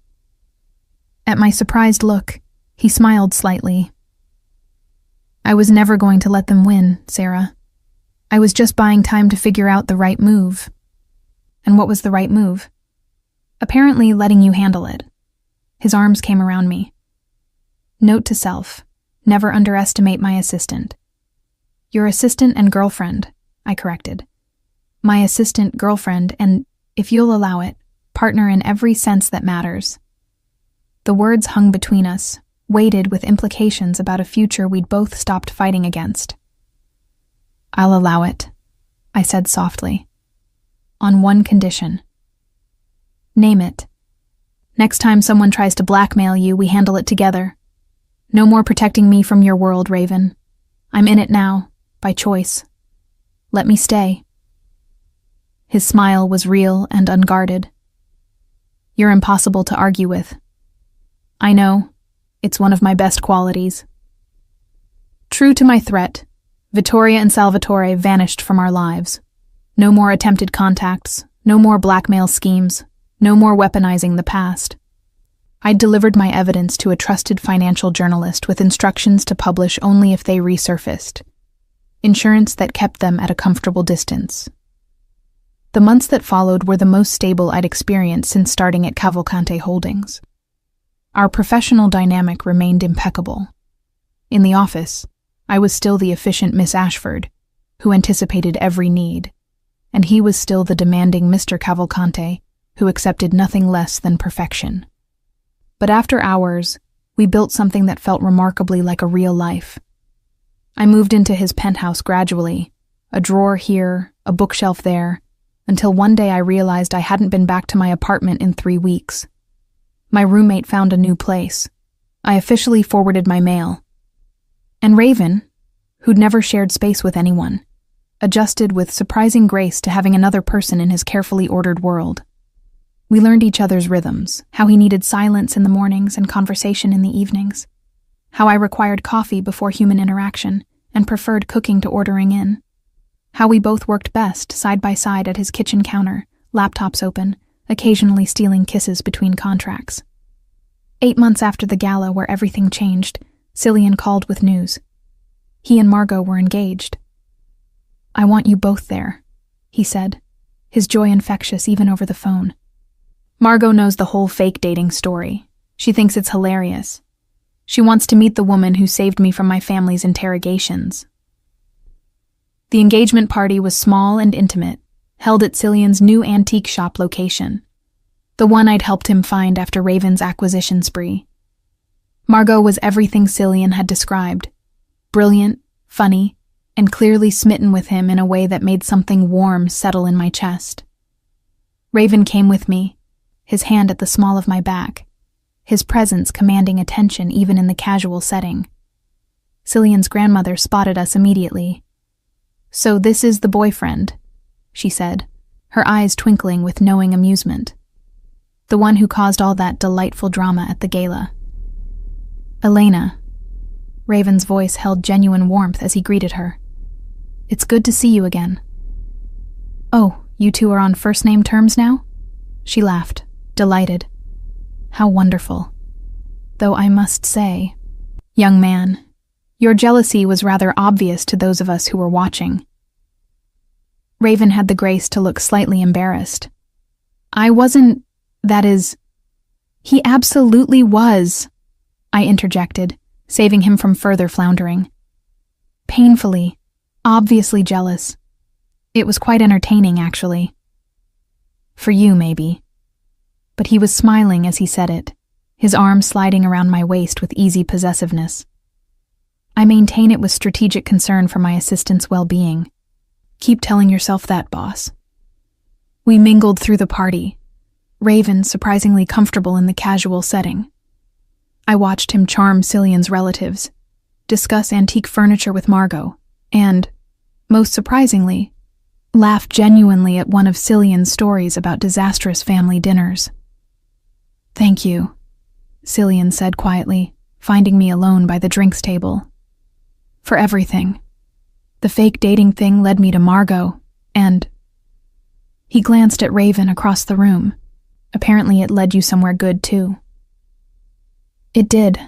At my surprised look, he smiled slightly. I was never going to let them win, Sarah. I was just buying time to figure out the right move. And what was the right move? Apparently letting you handle it. His arms came around me. Note to self, never underestimate my assistant. Your assistant and girlfriend, I corrected. My assistant, girlfriend, and, if you'll allow it, partner in every sense that matters. The words hung between us, weighted with implications about a future we'd both stopped fighting against. I'll allow it, I said softly. On one condition. Name it. Next time someone tries to blackmail you, we handle it together. No more protecting me from your world, Raven. I'm in it now, by choice. Let me stay. His smile was real and unguarded. You're impossible to argue with. I know. It's one of my best qualities. True to my threat, Vittoria and Salvatore vanished from our lives. No more attempted contacts, no more blackmail schemes, no more weaponizing the past. I'd delivered my evidence to a trusted financial journalist with instructions to publish only if they resurfaced. Insurance that kept them at a comfortable distance. The months that followed were the most stable I'd experienced since starting at Cavalcante Holdings. Our professional dynamic remained impeccable. In the office, I was still the efficient Miss Ashford, who anticipated every need, and he was still the demanding Mr. Cavalcante, who accepted nothing less than perfection. But after hours, we built something that felt remarkably like a real life. I moved into his penthouse gradually, a drawer here, a bookshelf there, until one day I realized I hadn't been back to my apartment in 3 weeks. My roommate found a new place. I officially forwarded my mail. And Raven, who'd never shared space with anyone, adjusted with surprising grace to having another person in his carefully ordered world. We learned each other's rhythms, how he needed silence in the mornings and conversation in the evenings, how I required coffee before human interaction and preferred cooking to ordering in, how we both worked best side by side at his kitchen counter, laptops open, occasionally stealing kisses between contracts. 8 months after the gala where everything changed, Cillian called with news. He and Margot were engaged. "I want you both there," he said, his joy infectious even over the phone. Margot knows the whole fake dating story. She thinks it's hilarious. She wants to meet the woman who saved me from my family's interrogations. The engagement party was small and intimate, held at Cillian's new antique shop location, the one I'd helped him find after Raven's acquisition spree. Margot was everything Cillian had described, brilliant, funny, and clearly smitten with him in a way that made something warm settle in my chest. Raven came with me, his hand at the small of my back, his presence commanding attention even in the casual setting. Cillian's grandmother spotted us immediately. "So this is the boyfriend," she said, her eyes twinkling with knowing amusement. "The one who caused all that delightful drama at the gala." "Elena." Raven's voice held genuine warmth as he greeted her. "It's good to see you again." "Oh, you two are on first-name terms now?" She laughed, delighted. "How wonderful. Though I must say, young man, your jealousy was rather obvious to those of us who were watching." Raven had the grace to look slightly embarrassed. "I wasn't, that is..." "He absolutely was," I interjected, saving him from further floundering. "Painfully, obviously jealous. It was quite entertaining, actually." "For you, maybe." But he was smiling as he said it, his arm sliding around my waist with easy possessiveness. "I maintain it was strategic concern for my assistant's well-being. Keep telling yourself that, boss." We mingled through the party, Raven surprisingly comfortable in the casual setting. I watched him charm Cillian's relatives, discuss antique furniture with Margot, and, most surprisingly, laugh genuinely at one of Cillian's stories about disastrous family dinners. "Thank you," Cillian said quietly, finding me alone by the drinks table. "For everything. The fake dating thing led me to Margot, and..." He glanced at Raven across the room. "Apparently it led you somewhere good, too." "It did."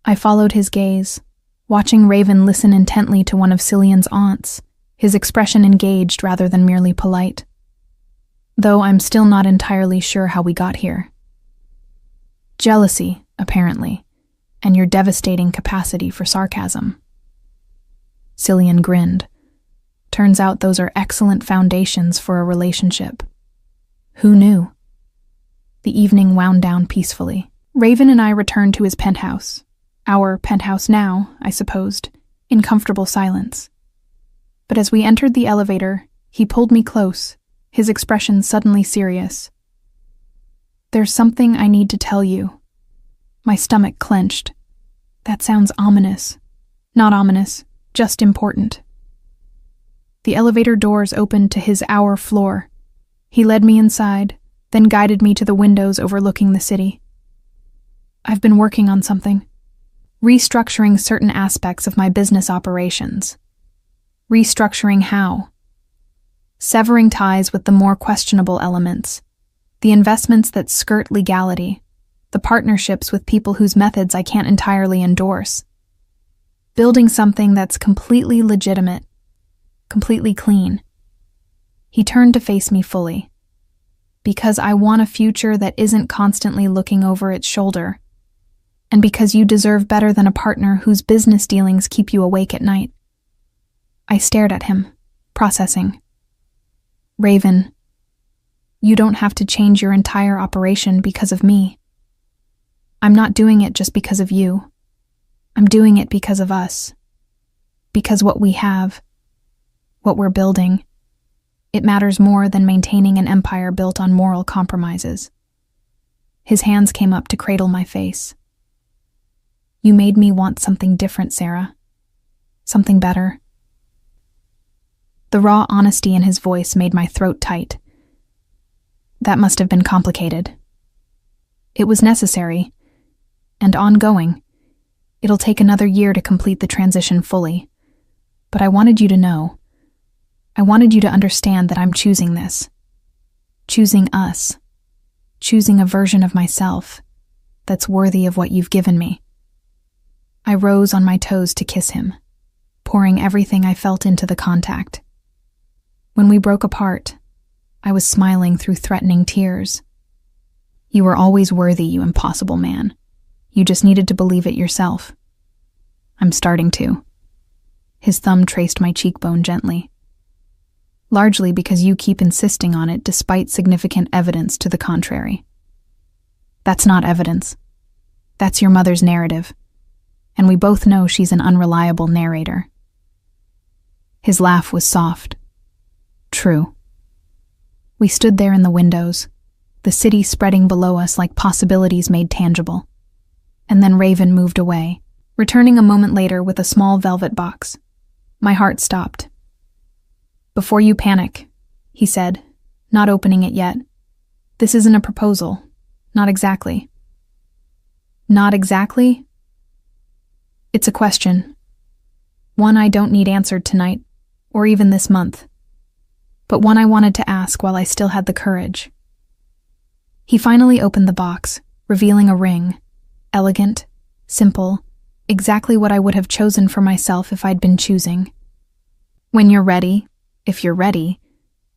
I followed his gaze, watching Raven listen intently to one of Cillian's aunts, his expression engaged rather than merely polite. Though I'm still not entirely sure how we got here. Jealousy, apparently, and your devastating capacity for sarcasm. Cillian grinned. Turns out those are excellent foundations for a relationship. Who knew? The evening wound down peacefully. Raven and I returned to his penthouse. Our penthouse now, I supposed, in comfortable silence. But as we entered the elevator, he pulled me close, his expression suddenly serious. "There's something I need to tell you." My stomach clenched. That sounds ominous. Not ominous, just important. The elevator doors opened to his hour floor. He led me inside, then guided me to the windows overlooking the city. "I've been working on something. Restructuring certain aspects of my business operations." Restructuring how? Severing ties with the more questionable elements, the investments that skirt legality, the partnerships with people whose methods I can't entirely endorse. Building something that's completely legitimate, completely clean. He turned to face me fully. "Because I want a future that isn't constantly looking over its shoulder, and because you deserve better than a partner whose business dealings keep you awake at night." I stared at him, processing. "Raven, You don't have to change your entire operation because of me. I'm not doing it just because of you. I'm doing it because of us. Because what we have, what we're building, it matters more than maintaining an empire built on moral compromises. His hands came up to cradle my face. You made me want something different, Sarah. Something better. The raw honesty in his voice made my throat tight. That must have been complicated. It was necessary, and ongoing. It'll take another year to complete the transition fully. But I wanted you to know. I wanted you to understand that I'm choosing this. Choosing us. Choosing a version of myself that's worthy of what you've given me. I rose on my toes to kiss him, pouring everything I felt into the contact. When we broke apart, I was smiling through threatening tears. You were always worthy, you impossible man. You just needed to believe it yourself. I'm starting to. His thumb traced my cheekbone gently. Largely because you keep insisting on it despite significant evidence to the contrary. That's not evidence. That's your mother's narrative. And we both know she's an unreliable narrator. His laugh was soft. True. We stood there in the windows, the city spreading below us like possibilities made tangible. And then Raven moved away, returning a moment later with a small velvet box. My heart stopped. Before you panic, he said, not opening it yet. This isn't a proposal. Not exactly. Not exactly? It's a question. One I don't need answered tonight, or even this month. But one I wanted to ask while I still had the courage. He finally opened the box, revealing a ring. Elegant, simple, exactly what I would have chosen for myself if I'd been choosing. When you're ready, if you're ready,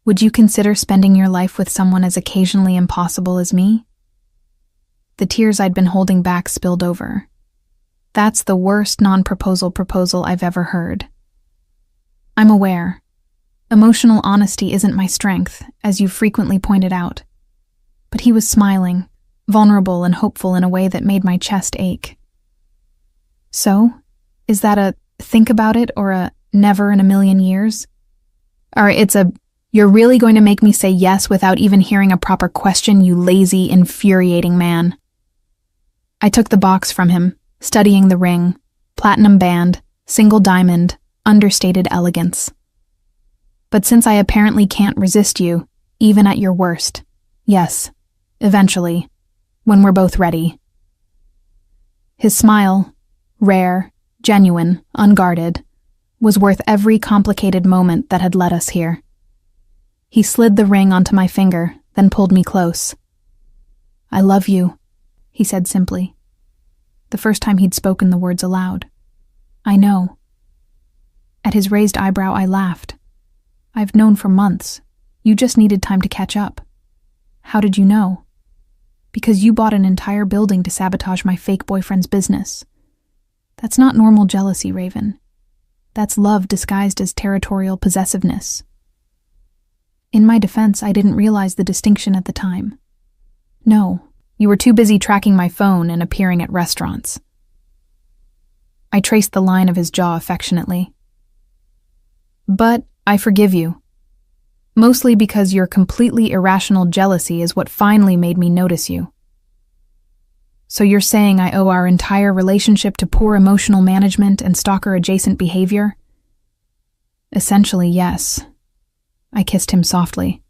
would you consider spending your life with someone as occasionally impossible as me? The tears I'd been holding back spilled over. That's the worst non-proposal proposal I've ever heard. I'm aware. Emotional honesty isn't my strength, as you've frequently pointed out. But he was smiling, vulnerable and hopeful in a way that made my chest ache. So, is that a think about it or a never in a million years? Or it's a you're really going to make me say yes without even hearing a proper question, you lazy, infuriating man. I took the box from him, studying the ring, platinum band, single diamond, understated elegance. But since I apparently can't resist you, even at your worst, yes, eventually, when we're both ready. His smile, rare, genuine, unguarded, was worth every complicated moment that had led us here. He slid the ring onto my finger, then pulled me close. I love you, he said simply. The first time he'd spoken the words aloud. I know. At his raised eyebrow, I laughed. I've known for months. You just needed time to catch up. How did you know? Because you bought an entire building to sabotage my fake boyfriend's business. That's not normal jealousy, Raven. That's love disguised as territorial possessiveness. In my defense, I didn't realize the distinction at the time. No, you were too busy tracking my phone and appearing at restaurants. I traced the line of his jaw affectionately. But I forgive you. Mostly because your completely irrational jealousy is what finally made me notice you. So you're saying I owe our entire relationship to poor emotional management and stalker-adjacent behavior? Essentially, yes. I kissed him softly,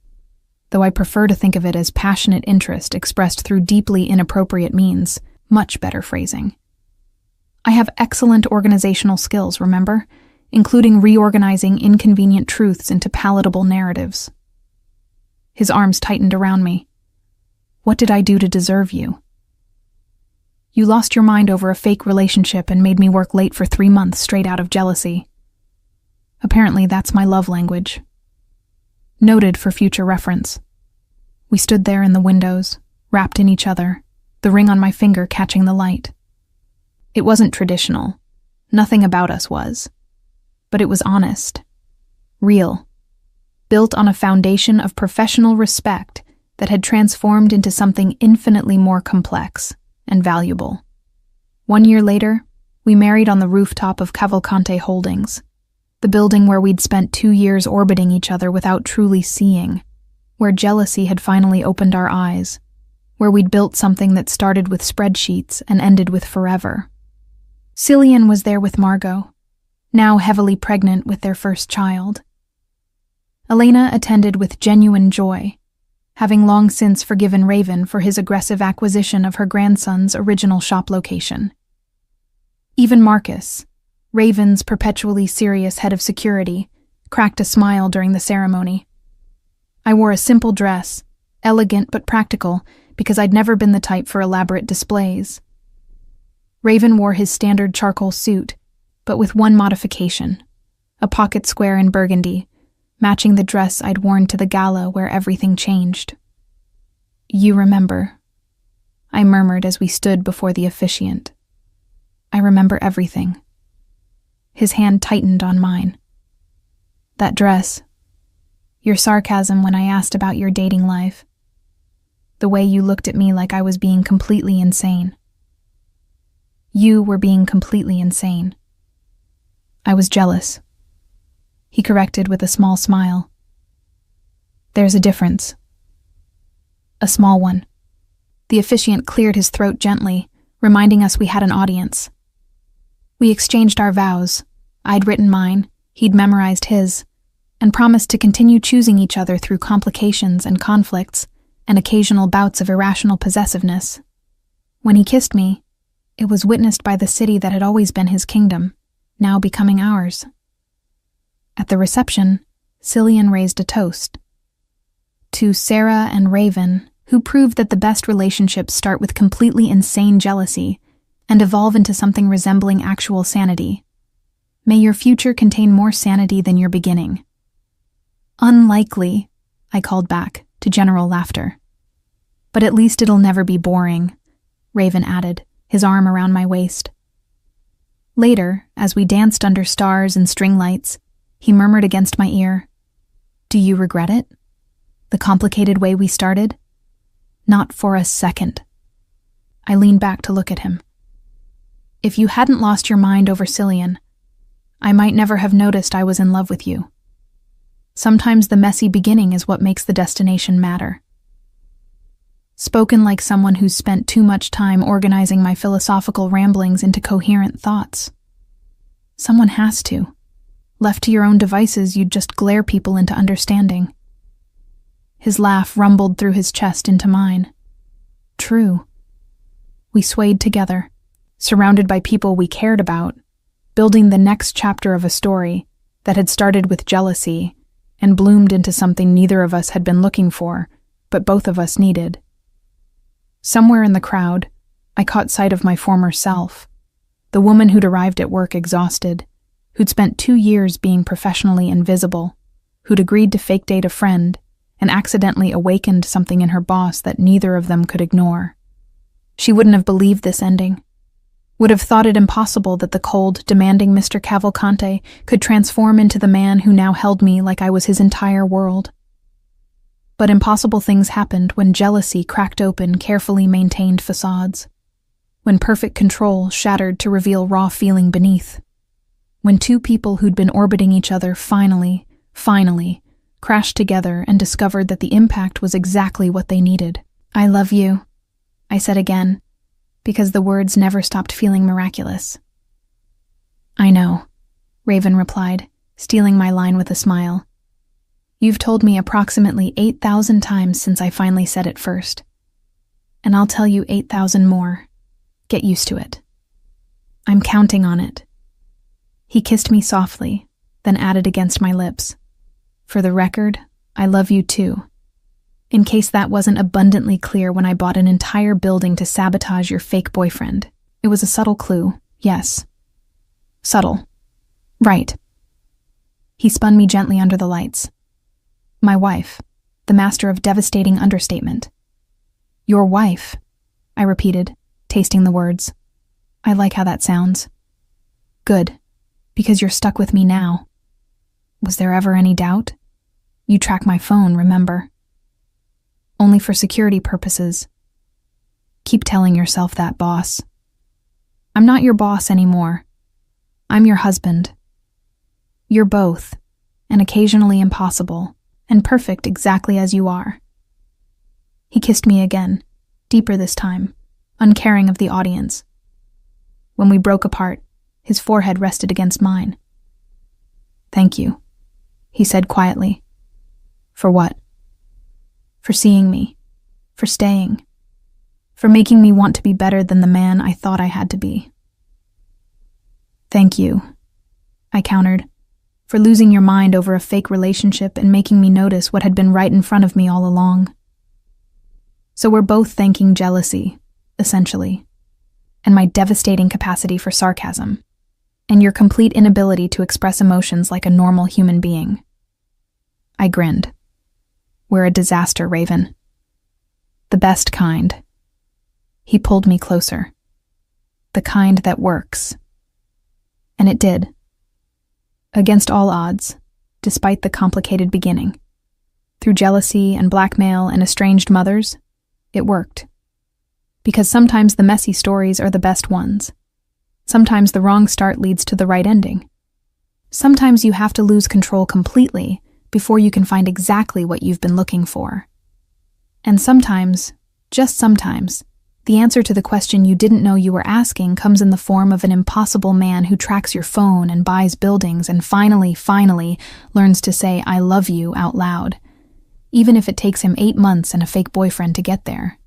though I prefer to think of it as passionate interest expressed through deeply inappropriate means, much better phrasing. I have excellent organizational skills, remember? Including reorganizing inconvenient truths into palatable narratives. His arms tightened around me. What did I do to deserve you? You lost your mind over a fake relationship and made me work late for 3 months straight out of jealousy. Apparently, that's my love language. Noted for future reference. We stood there in the windows, wrapped in each other, the ring on my finger catching the light. It wasn't traditional. Nothing about us was. But it was honest. Real. Built on a foundation of professional respect that had transformed into something infinitely more complex and valuable. 1 year later, we married on the rooftop of Cavalcante Holdings, the building where we'd spent 2 years orbiting each other without truly seeing, where jealousy had finally opened our eyes, where we'd built something that started with spreadsheets and ended with forever. Cillian was there with Margot, now heavily pregnant with their first child. Elena attended with genuine joy, having long since forgiven Raven for his aggressive acquisition of her grandson's original shop location. Even Marcus, Raven's perpetually serious head of security, cracked a smile during the ceremony. I wore a simple dress, elegant but practical, because I'd never been the type for elaborate displays. Raven wore his standard charcoal suit, but with one modification, a pocket square in burgundy, matching the dress I'd worn to the gala where everything changed. "You remember," I murmured as we stood before the officiant. "I remember everything." His hand tightened on mine. "That dress, your sarcasm when I asked about your dating life, the way you looked at me like I was being completely insane. You were being completely insane. I was jealous," he corrected with a small smile. "There's a difference." "A small one." The officiant cleared his throat gently, reminding us we had an audience. We exchanged our vows. I'd written mine, he'd memorized his, and promised to continue choosing each other through complications and conflicts and occasional bouts of irrational possessiveness. When he kissed me, it was witnessed by the city that had always been his kingdom, now becoming ours. At the reception, Cillian raised a toast. To Sarah and Raven, who proved that the best relationships start with completely insane jealousy and evolve into something resembling actual sanity. May your future contain more sanity than your beginning. "Unlikely," I called back, to general laughter. "But at least it'll never be boring," Raven added, his arm around my waist. Later, as we danced under stars and string lights, he murmured against my ear, "Do you regret it? The complicated way we started?" "Not for a second." I leaned back to look at him. "If you hadn't lost your mind over Cillian, I might never have noticed I was in love with you. Sometimes the messy beginning is what makes the destination matter." Spoken like someone who's spent too much time organizing my philosophical ramblings into coherent thoughts. Someone has to. Left to your own devices, you'd just glare people into understanding. His laugh rumbled through his chest into mine. True. We swayed together, surrounded by people we cared about, building the next chapter of a story that had started with jealousy and bloomed into something neither of us had been looking for, but both of us needed. Somewhere in the crowd, I caught sight of my former self, the woman who'd arrived at work exhausted, who'd spent 2 years being professionally invisible, who'd agreed to fake date a friend and accidentally awakened something in her boss that neither of them could ignore. She wouldn't have believed this ending, would have thought it impossible that the cold, demanding Mr. Cavalcante could transform into the man who now held me like I was his entire world. But impossible things happened when jealousy cracked open carefully maintained facades, when perfect control shattered to reveal raw feeling beneath, when two people who'd been orbiting each other finally, crashed together and discovered that the impact was exactly what they needed. "I love you," I said again, because the words never stopped feeling miraculous. "I know," Raven replied, stealing my line with a smile. "You've told me approximately 8,000 times since I finally said it first. And I'll tell you 8,000 more. Get used to it. I'm counting on it." He kissed me softly, then added against my lips, "For the record, I love you too. In case that wasn't abundantly clear when I bought an entire building to sabotage your fake boyfriend. It was a subtle clue, yes. Subtle. Right." He spun me gently under the lights. "My wife, the master of devastating understatement." "Your wife," I repeated, tasting the words. "I like how that sounds." "Good, because you're stuck with me now. Was there ever any doubt? You track my phone, remember?" only for security purposes. Keep telling yourself that, boss. I'm not your boss anymore. I'm your husband. You're both, and occasionally impossible, and perfect exactly as you are. He kissed me again, deeper this time, uncaring of the audience. When we broke apart, his forehead rested against mine. Thank you, he said quietly. For what? For seeing me, for staying, for making me want to be better than the man I thought I had to be. Thank you, I countered, for losing your mind over a fake relationship and making me notice what had been right in front of me all along. So we're both thanking jealousy, essentially, and my devastating capacity for sarcasm, and your complete inability to express emotions like a normal human being. I grinned. We're a disaster, Raven. The best kind. He pulled me closer. The kind that works. And it did. Against all odds, despite the complicated beginning. Through jealousy and blackmail and estranged mothers, it worked. Because sometimes the messy stories are the best ones. Sometimes the wrong start leads to the right ending. Sometimes you have to lose control completely before you can find exactly what you've been looking for. And sometimes, just sometimes, the answer to the question you didn't know you were asking comes in the form of an impossible man who tracks your phone and buys buildings and finally learns to say "I love you" out loud, even if it takes him 8 months and a fake boyfriend to get there.